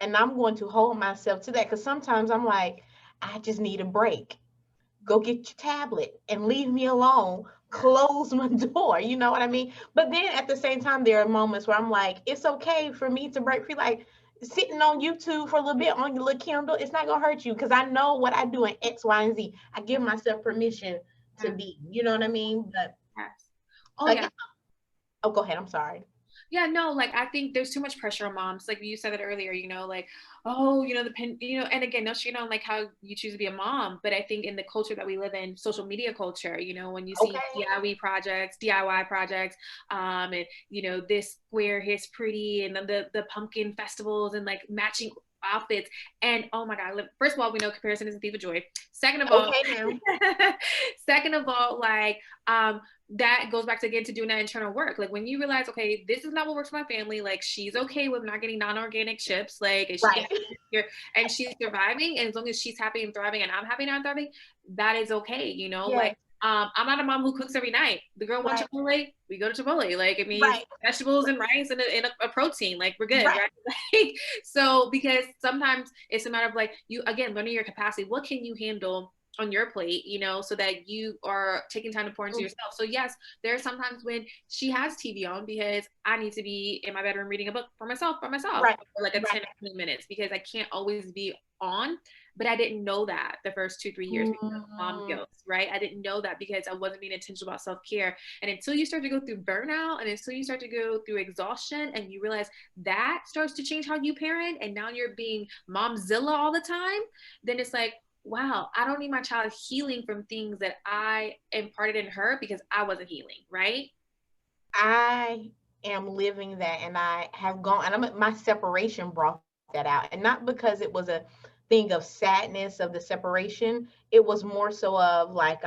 and I'm going to hold myself to that, because sometimes I'm like, I just need a break. go get your tablet and leave me alone, close my door, you know what I mean? But then at the same time, there are moments where I'm like, it's okay for me to break free, like sitting on YouTube for a little bit on your little Kindle, it's not gonna hurt you because I know what I do in X, Y, and Z. I give myself permission to Yeah. be, you know what I mean? But Yes. Oh yeah. again, oh, go ahead, I'm sorry. Yeah, no, like I think there's too much pressure on moms. Like you said it earlier, like, oh, and again, no shit on like how you choose to be a mom, but I think in the culture that we live in, social media culture, when you see Okay. DIY projects, and this square here's pretty, and then the pumpkin festivals and like matching outfits, and oh my god, first of all, we know comparison is a thief of joy. Second of all, Okay now. second of all, like that goes back to again to doing that internal work. Like when you realize, okay, this is not what works for my family. Like she's okay with not getting non-organic chips. Like and Right. here and she's surviving. And as long as she's happy and thriving and I'm happy and I'm thriving, that is okay. Yes. Like I'm not a mom who cooks every night. The girl wants Right. Chipotle, we go to Chipotle. Like it means Right. vegetables and rice and a protein. Like we're good, Right. right? Like, so because sometimes it's a matter of like you again learning your capacity. What can you handle on your plate, so that you are taking time to pour into yourself. So yes, there are sometimes when she has TV on because I need to be in my bedroom reading a book for myself Right. for like a 10 or 20 minutes because I can't always be on. But I didn't know that the first 2-3 years because of mom guilt, right? I didn't know that because I wasn't being intentional about self-care. And until you start to go through burnout and until you start to go through exhaustion and you realize that starts to change how you parent and now you're being momzilla all the time, then it's like, wow, I don't need my child healing from things that I imparted in her because I wasn't healing, right? I am living that, and I have gone, and my separation brought that out, and not because it was a thing of sadness of the separation. It was more so of like,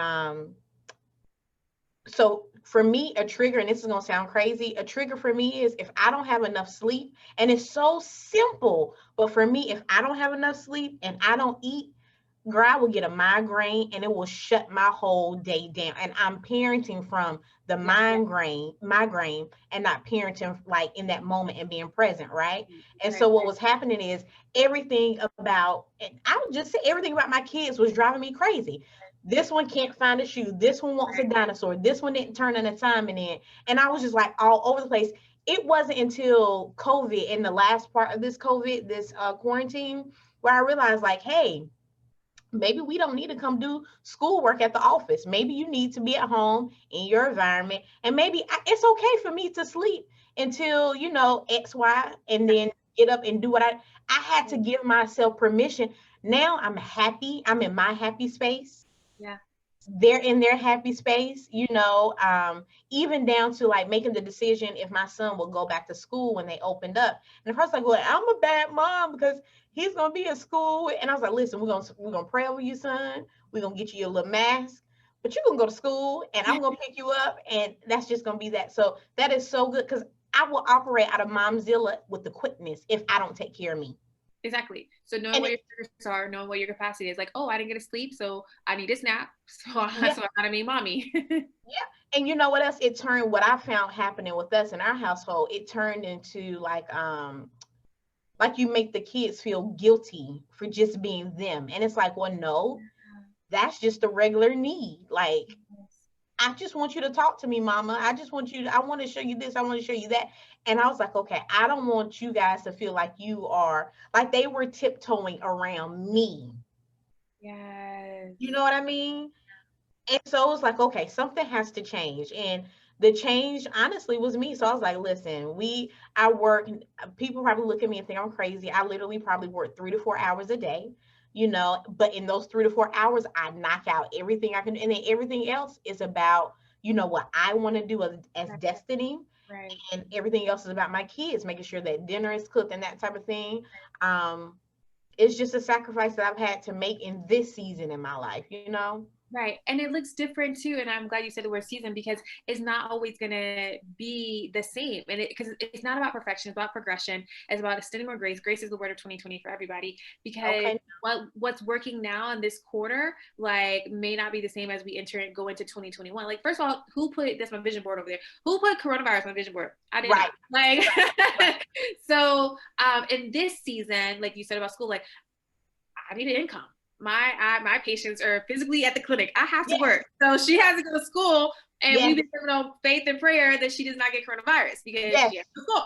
so for me, a trigger, and this is gonna sound crazy, a trigger for me is if I don't have enough sleep, and it's so simple, but for me, if I don't have enough sleep and I don't eat, girl, I will get a migraine and it will shut my whole day down. And I'm parenting from the migraine and not parenting like in that moment and being present, right? And so what was happening is everything about, and I would just say everything about my kids was driving me crazy. This one can't find a shoe. This one wants a dinosaur. This one didn't turn an assignment in. And I was just like all over the place. It wasn't until COVID, in the last part of this COVID, this quarantine, where I realized like, hey, maybe we don't need to come do schoolwork at the office. Maybe you need to be at home in your environment. And maybe it's okay for me to sleep until, X, Y, and then get up and do what I had to give myself permission. Now I'm happy. I'm in my happy space. Yeah. They're in their happy space, even down to like making the decision if my son will go back to school when they opened up. And the first like, well, I'm a bad mom because he's gonna be in school. And I was like, listen, we're gonna pray over you, son. We're gonna get you your little mask, but you're gonna go to school and I'm gonna pick you up, and that's just gonna be that. So that is so good because I will operate out of momzilla with the quickness if I don't take care of me. Exactly. So knowing what your triggers are, knowing what your capacity is, like, oh, I didn't get to sleep, so I need a snap. So I gotta be mommy. Yeah. And you know what else? What I found happening with us in our household, it turned into like you make the kids feel guilty for just being them. And it's like, well, no, that's just a regular need. Like, I just want you to talk to me, mama. I want to show you this. I want to show you that. And I was like, okay, I don't want you guys to feel like you are, like they were tiptoeing around me. Yes. You know what I mean? And so it was like, okay, something has to change. And the change honestly was me. So I was like, listen, I work, people probably look at me and think I'm crazy. I literally probably work 3 to 4 hours a day, but in those 3 to 4 hours, I knock out everything I can. And then everything else is about, what I want to do as destiny. Right. And everything else is about my kids, making sure that dinner is cooked and that type of thing. It's just a sacrifice that I've had to make in this season in my life. Right. And it looks different too. And I'm glad you said the word season because it's not always going to be the same. And because it's not about perfection, it's about progression. It's about extending more grace. Grace is the word of 2020 for everybody because what's working now in this quarter, like may not be the same as we go into 2021. Like, first of all, that's my vision board over there. Who put coronavirus on my vision board? I didn't. Right. Like, so in this season, like you said about school, like I need an income. my patients are physically at the clinic. I have to work. So she has to go to school, and we've been living on faith and prayer that she does not get coronavirus because she has to go.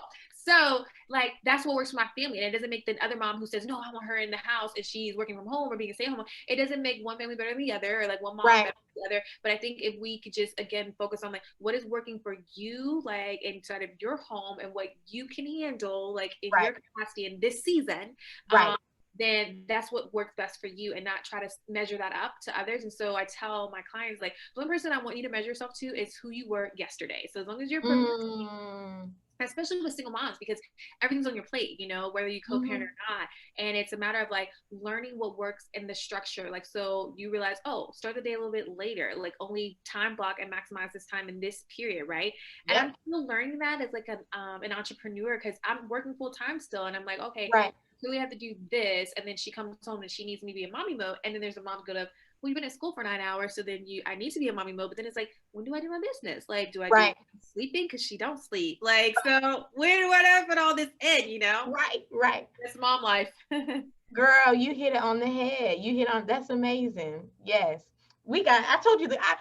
So like that's what works for my family. And it doesn't make the other mom who says, no, I want her in the house and she's working from home or being a stay-at-home mom. It doesn't make one family better than the other, or like one mom better than the other. But I think if we could just again focus on like what is working for you, like inside of your home and what you can handle, like in your capacity in this season. Then that's what works best for you, and not try to measure that up to others. And so I tell my clients, like, the one person I want you to measure yourself to is who you were yesterday. So as long as you're especially with single moms, because everything's on your plate, you know, whether you co-parent or not. And it's a matter of like learning what works in the structure. Like, so you realize, oh, start the day a little bit later, like only time block and maximize this time in this period, right? And I'm still learning that as like an entrepreneur, because I'm working full time still. And I'm like, okay, so we have to do this. And then she comes home and she needs me to be in mommy mode. And then there's a mom go to, well, you've been at school for 9 hours, so then I need to be in mommy mode. But then it's like, when do I do my business? Like, do I do sleeping? Because she don't sleep. Like, so where do I put all this in, you know? Right. That's mom life. Girl, you hit it on the head. That's amazing. Yes. I told you that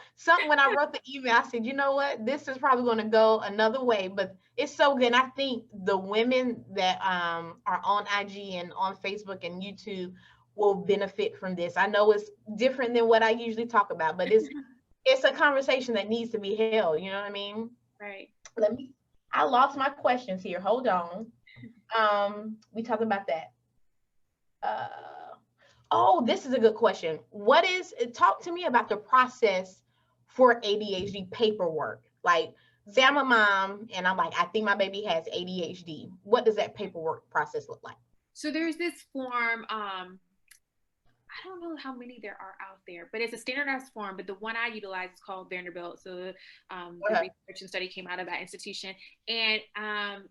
when I wrote the email, I said, you know what, this is probably going to go another way, but it's so good. And I think the women that are on IG and on Facebook and YouTube will benefit from this. I know it's different than what I usually talk about, but it's a conversation that needs to be held. You know what I mean? Right. I lost my questions here. Hold on. We talked about that. This is a good question. Talk to me about the process for ADHD paperwork. Like, say I'm a mom and I'm like, I think my baby has ADHD. What does that paperwork process look like? So there's this form, I don't know how many there are out there, but it's a standardized form. But the one I utilize is called Vanderbilt. So the research and study came out of that institution. And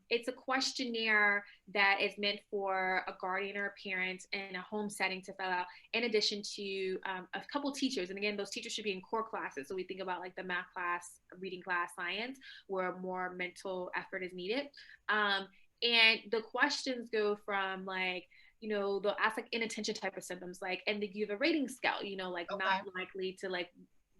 it's a questionnaire that is meant for a guardian or a parent in a home setting to fill out, in addition to a couple teachers. And again, those teachers should be in core classes. So we think about like the math class, reading class, science, where more mental effort is needed. And the questions go from like, you know, they'll ask like inattention type of symptoms, like, and they give a rating scale, you know, like not likely to like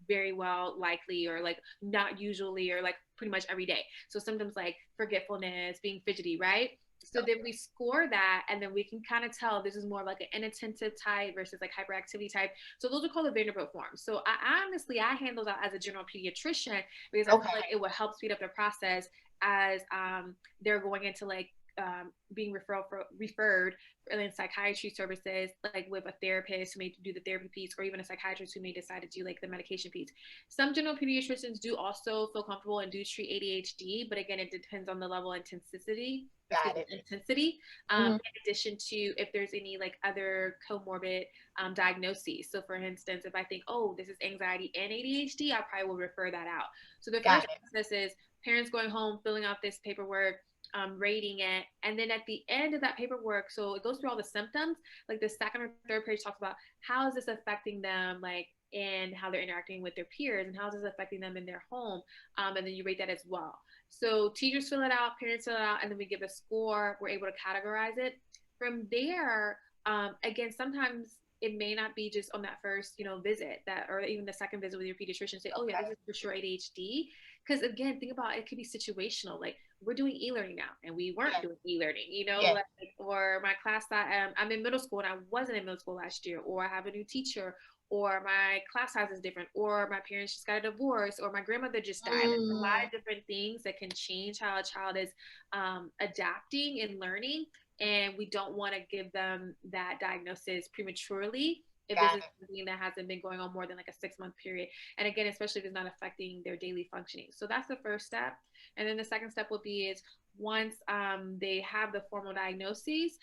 very well likely, or like not usually, or like pretty much every day. So symptoms like forgetfulness, being fidgety, right? So then we score that, and then we can kind of tell this is more like an inattentive type versus like hyperactivity type. So those are called the Vanderbilt forms. So I handle that as a general pediatrician, because I feel like it will help speed up the process as they're going into like being referred in psychiatry services, like with a therapist who may do the therapy piece, or even a psychiatrist who may decide to do like the medication piece. Some general pediatricians do also feel comfortable and do treat ADHD, but again, it depends on the level of intensity. In addition to if there's any like other comorbid diagnoses. So for instance, if I think, oh, this is anxiety and ADHD, I probably will refer that out. So the first process is parents going home, filling out this paperwork, rating it, and then at the end of that paperwork, so it goes through all the symptoms, like the second or third page talks about how is this affecting them, like, and how they're interacting with their peers, and how is this affecting them in their home, and then you rate that as well. So teachers fill it out, parents fill it out, and then we give a score. We're able to categorize it. From there, again, sometimes it may not be just on that first, you know, visit, that, or even the second visit with your pediatrician, say, oh yeah, this is for sure ADHD. Because again, think about it, could be situational. Like, we're doing e-learning now, and we weren't doing e-learning, you know, like, or my class that I'm in middle school and I wasn't in middle school last year, or I have a new teacher, or my class size is different, or my parents just got a divorce, or my grandmother just died. There's a lot of different things that can change how a child is adapting and learning. And we don't want to give them that diagnosis prematurely if this is something that hasn't been going on more than like a 6-month period. And again, especially if it's not affecting their daily functioning. So that's the first step. And then the second step will be is once they have the formal diagnoses,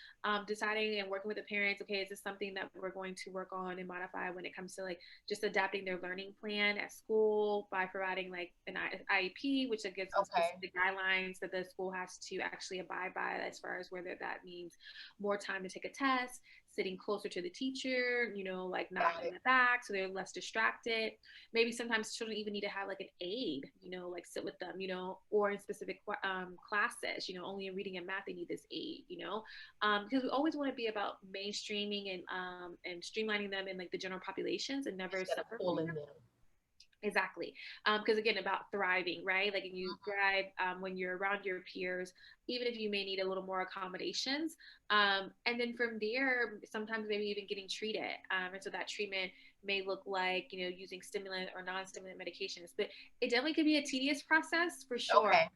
deciding and working with the parents, okay, is this something that we're going to work on and modify when it comes to like just adapting their learning plan at school by providing like an IEP, which gives them specific guidelines that the school has to actually abide by, as far as whether that means more time to take a test, sitting closer to the teacher, you know, like not in the back so they're less distracted. Maybe sometimes children even need to have like an aide, you know, like sit with them, you know, or in specific classes, you know, only in reading and math, they need this aid, you know, because we always want to be about mainstreaming and streamlining them in like the general populations and never Instead of separate pulling them. Exactly. Because again, about thriving, right? Like you thrive when you're around your peers, even if you may need a little more accommodations. And then from there, sometimes maybe even getting treated. And so that treatment may look like, you know, using stimulant or non-stimulant medications. But it definitely could be a tedious process for sure. Okay.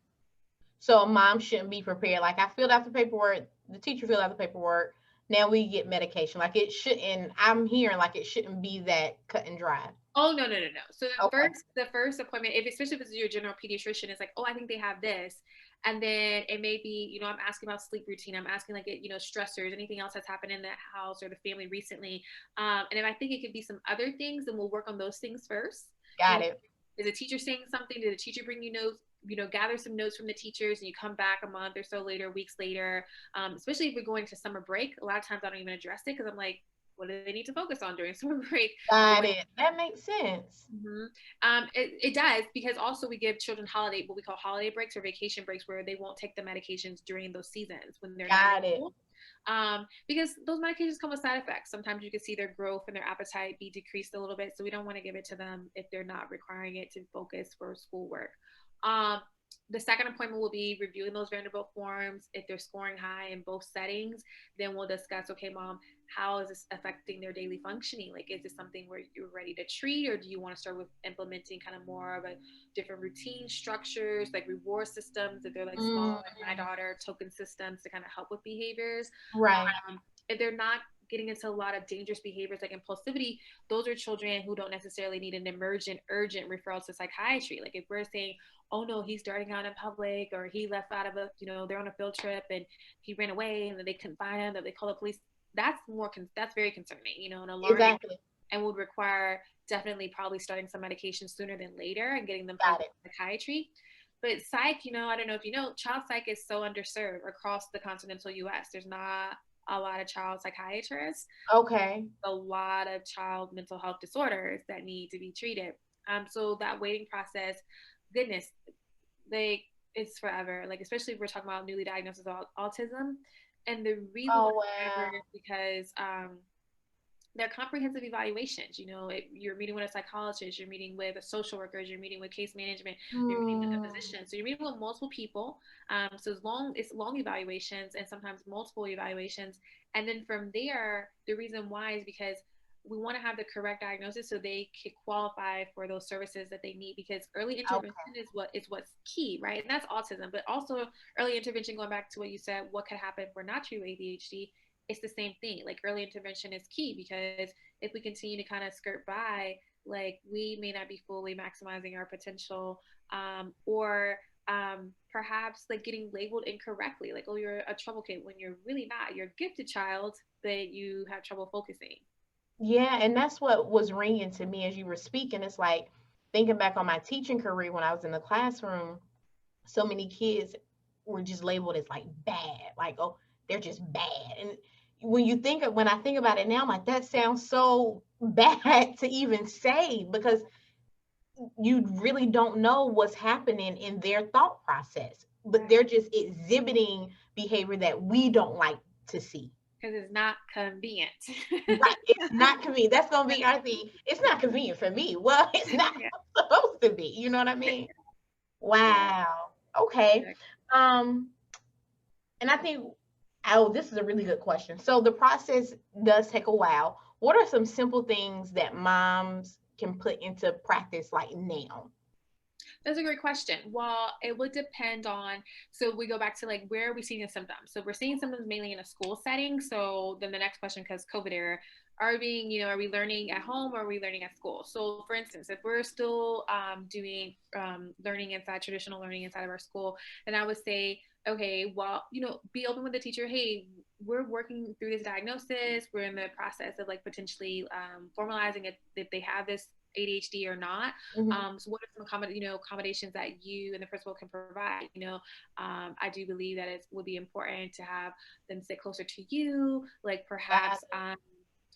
So a mom shouldn't be prepared. Like I filled out the paperwork, the teacher filled out the paperwork. Now we get medication. Like it shouldn't, I'm hearing like it shouldn't be that cut and dry. Oh no, no, no, no. So Okay. the first appointment, if especially if it's your general pediatrician, it's like, oh, I think they have this. And then it may be, you know, I'm asking about sleep routine. I'm asking like, you know, stressors, anything else that's happened in the house or the family recently. And if I think it could be some other things, then we'll work on those things first. Got You know, it. is the teacher saying something? Did the teacher bring you notes? You know, gather some notes from the teachers, and you come back a month or so later, weeks later. Especially if we're going to summer break, a lot of times I don't even address it because I'm like, what do they need to focus on during summer break? Got it. That makes sense. It does, because also we give children what we call holiday breaks or vacation breaks, where they won't take the medications during those seasons when they're not in school. Because those medications come with side effects. Sometimes you can see their growth and their appetite be decreased a little bit. So we don't want to give it to them if they're not requiring it to focus for schoolwork. The second appointment will be reviewing those Vanderbilt forms. If they're scoring high in both settings, then we'll discuss, okay, mom, how is this affecting their daily functioning? Like, is this something where you're ready to treat, or do you want to start with implementing kind of more of a different routine structures, like reward systems, if they're like small, like my daughter, token systems to kind of help with behaviors? Right. If they're not getting into a lot of dangerous behaviors like impulsivity, those are children who don't necessarily need an emergent, urgent referral to psychiatry. Like if we're saying, oh no, he's darting out in public, or he left out of a, you know, they're on a field trip and he ran away and then they couldn't find him, that they call the police. That's that's very concerning, you know, and alarming. Exactly. And would require definitely probably starting some medication sooner than later and getting them Got it. psychiatry. But psych, you know, I don't know if you know, child psych is so underserved across the continental US. There's not a lot of child psychiatrists. Okay. A lot of child mental health disorders that need to be treated. So that waiting process, goodness, it's forever. Like, especially if we're talking about newly diagnosed with autism. And the reason why is because they're comprehensive evaluations. You know, you're meeting with a psychologist, you're meeting with a social worker, you're meeting with case management, you're meeting with a physician. So you're meeting with multiple people. So it's long evaluations and sometimes multiple evaluations. And then from there, the reason why is because we want to have the correct diagnosis so they can qualify for those services that they need, because early intervention is what's key, right? And that's autism, but also early intervention, going back to what you said, what could happen if we're not treating ADHD, it's the same thing. Like early intervention is key, because if we continue to kind of skirt by, like we may not be fully maximizing our potential, or perhaps like getting labeled incorrectly, like, oh, you're a trouble kid, when you're really not. You're a gifted child, but you have trouble focusing. Yeah, and that's what was ringing to me as you were speaking. It's like thinking back on my teaching career when I was in the classroom, so many kids were just labeled as like bad, like, oh, they're just bad. And when I think about it now, I'm like, that sounds so bad to even say, because you really don't know what's happening in their thought process, but they're just exhibiting behavior that we don't like to see. Because it's not convenient. Right. It's not convenient. That's going to be our thing. It's not convenient for me. Well, it's not supposed to be. You know what I mean? Wow. Okay. And I think, oh, this is a really good question. So the process does take a while. What are some simple things that moms can put into practice like now? That's a great question. Well, it would depend on, so we go back to like, where are we seeing the symptoms? So we're seeing symptoms mainly in a school setting. So then the next question, because COVID era, are we learning at home, or are we learning at school? So for instance, if we're still doing traditional learning inside of our school, then I would say, okay, well, you know, be open with the teacher. Hey, we're working through this diagnosis. We're in the process of like potentially formalizing it, if they have this ADHD or not. So what are some accommodations that you and the principal can provide? I do believe that it would be important to have them sit closer to you, like perhaps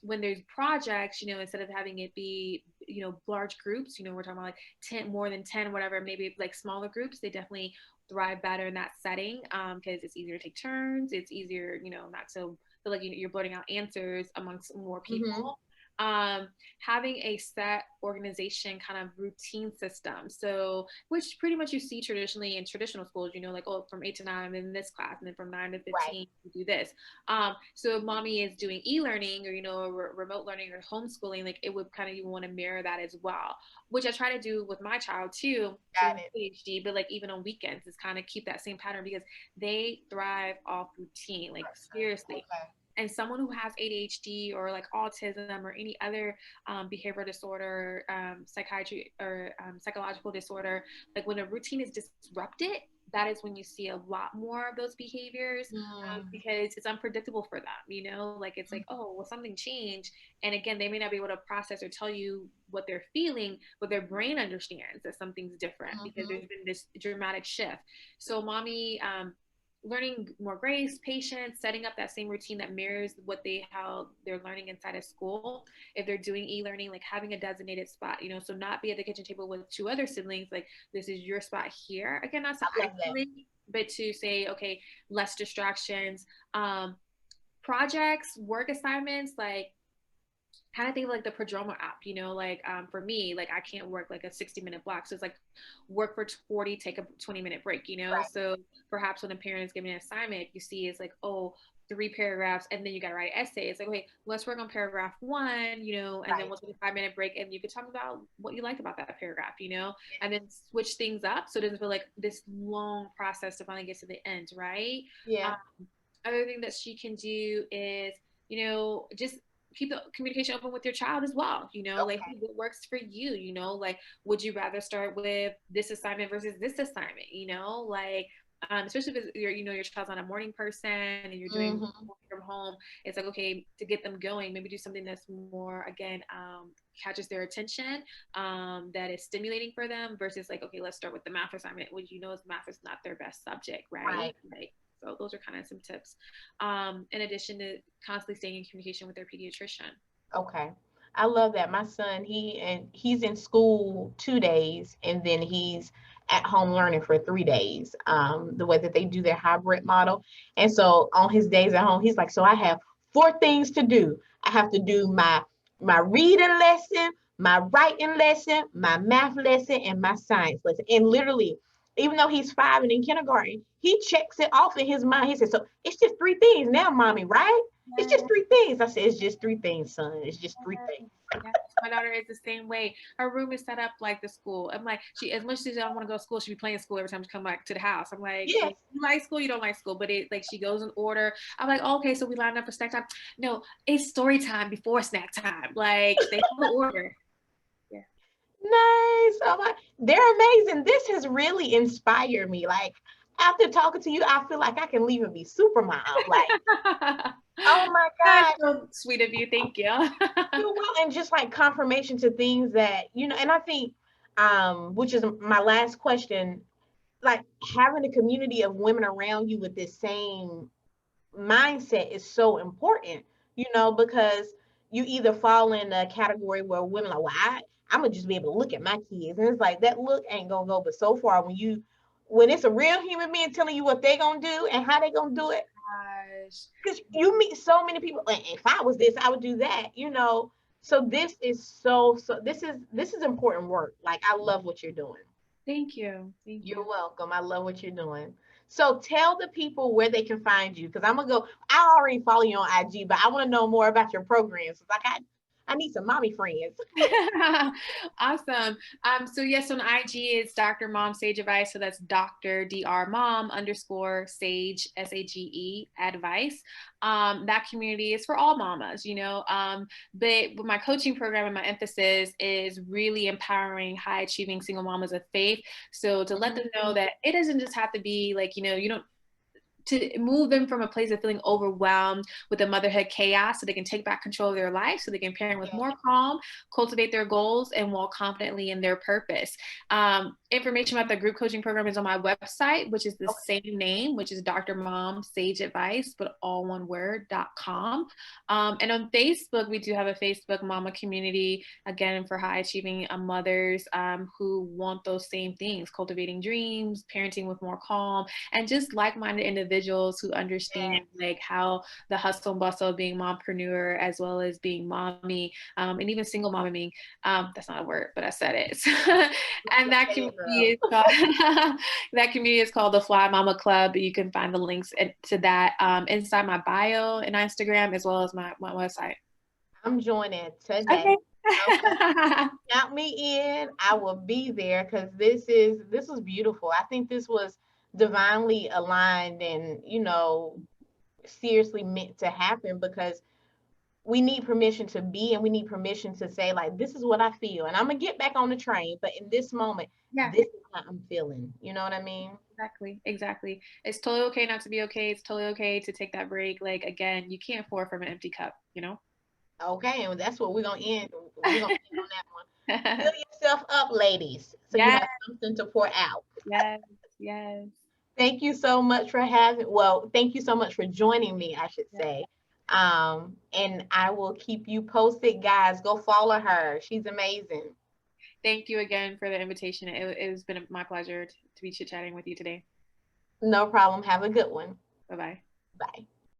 when there's projects, instead of having it be, large groups, we're talking about like 10, more than 10, whatever, maybe like smaller groups, they definitely thrive better in that setting, because it's easier to take turns. It's easier, not so feel like you're blurting out answers amongst more people. Having a set organization kind of routine system. So, which pretty much you see traditionally in traditional schools, like, oh, from 8 to 9, I'm in this class, and then from 9 to 15, Right. you do this. So if mommy is doing e-learning or, remote learning or homeschooling, like it would kind of, you want to mirror that as well, which I try to do with my child too. Got it. ADHD, but like even on weekends, is kind of keep that same pattern because they thrive off routine, like seriously. Okay. And someone who has ADHD or like autism or any other behavioral disorder, psychiatry or psychological disorder, like when a routine is disrupted, that is when you see a lot more of those behaviors, because it's unpredictable for them, like it's like, oh, well, something changed. And again, they may not be able to process or tell you what they're feeling, but their brain understands that something's different because there's been this dramatic shift. So mommy, learning more grace, patience, setting up that same routine that mirrors how they're learning inside of school. If they're doing e-learning, like having a designated spot, so not be at the kitchen table with 2 other siblings, like this is your spot here. Again, not to isolate, but to say, okay, less distractions, projects, work assignments, like kind of think of like the Prodromo app, like for me, like I can't work like a 60-minute block. So it's like work for 40, take a 20-minute break, Right. So perhaps when a parent is giving an assignment, you see it's like, oh, 3 paragraphs, and then you got to write an essay. It's like, okay, let's work on paragraph 1, and then we'll take a 5-minute break, and you could talk about what you like about that paragraph, and then switch things up so it doesn't feel like this long process to finally get to the end, right? Yeah. Other thing that she can do is, just keep the communication open with your child as well, like what works for you, like would you rather start with this assignment versus this assignment, like especially if your child's not a morning person and you're doing from home. It's like, okay, to get them going, maybe do something that's more, again, catches their attention, that is stimulating for them versus like, okay, let's start with the math assignment, which math is not their best subject, right? Like, so those are kind of some tips, in addition to constantly staying in communication with their pediatrician. Okay. I love that. My son, he's in school 2 days and then he's at home learning for 3 days. The way that they do their hybrid model. And so on his days at home, he's like, so I have 4 things to do. I have to do my reading lesson, my writing lesson, my math lesson, and my science lesson. And literally, even though he's 5 and in kindergarten, he checks it off in his mind. He says, so it's just 3 things now, mommy, right? It's just 3 things. I said, it's just 3 things, son. It's just 3 things. Yeah, my daughter is the same way. Her room is set up like the school. I'm like, she, as much as she don't want to go to school, she be playing school every time she come back to the house. I'm like, Yes. so you like school, you don't like school, but it like she goes in order. I'm like, oh, okay, so we line up for snack time. No, it's story time before snack time. Like they have an order. Yeah. Nice. Oh my, they're amazing. This has really inspired me. Like after talking to you, I feel like I can leave and be super mom. Like, oh my God. That's so sweet of you. Thank you. And just like confirmation to things that, and I think, which is my last question, like having a community of women around you with this same mindset is so important, because you either fall in a category where women are like, well, I'm gonna just be able to look at my kids. And it's like that look ain't gonna go. But so far, when it's a real human being telling you what they gonna do and how they gonna do it, because you meet so many people, like, if I was this, I would do that, So this is this is important work. Like I love what you're doing. Thank you. Thank you. You're welcome. I love what you're doing. So tell the people where they can find you, because I'm gonna go. I already follow you on IG, but I want to know more about your programs. Like I need some mommy friends. Awesome. So yes, on IG it's Dr. Mom Sage Advice. So that's Dr. Dr. Mom _ Sage SAGE Advice. That community is for all mamas, but with my coaching program and my emphasis is really empowering high achieving single mamas of faith. So to let them know that it doesn't just have to be like, you don't to move them from a place of feeling overwhelmed with the motherhood chaos so they can take back control of their life, so they can parent with more calm, cultivate their goals, and walk confidently in their purpose. Information about the group coaching program is on my website, which is the same name, which is Dr. Mom Sage Advice, but all one word.com. And on Facebook, we do have a Facebook mama community, again, for high achieving mothers who want those same things, cultivating dreams, parenting with more calm, and just like-minded individuals who understand like how the hustle and bustle of being mompreneur, as well as being mommy, and even single momming. That's not a word, but I said it. And that community is called that community is called the Fly Mama Club. You can find the links to that inside my bio and Instagram, as well as my website. I'm joining today. Okay. Count me in. I will be there, because this was beautiful. I think this was divinely aligned and, seriously meant to happen, because we need permission to be, and we need permission to say, like, this is what I feel, and I'm gonna get back on the train, but in this moment, this is how I'm feeling. You know what I mean? Exactly. It's totally okay not to be okay. It's totally okay to take that break. Like, again, you can't pour from an empty cup, Okay, and that's what we're gonna end. We're gonna end on that one. Fill yourself up, ladies, so you have something to pour out. Yes. Thank you so much for thank you so much for joining me, I should say. And I will keep you posted, guys. Go follow her. She's amazing. Thank you again for the invitation. It has been my pleasure to be chit-chatting with you today. No problem. Have a good one. Bye-bye. Bye.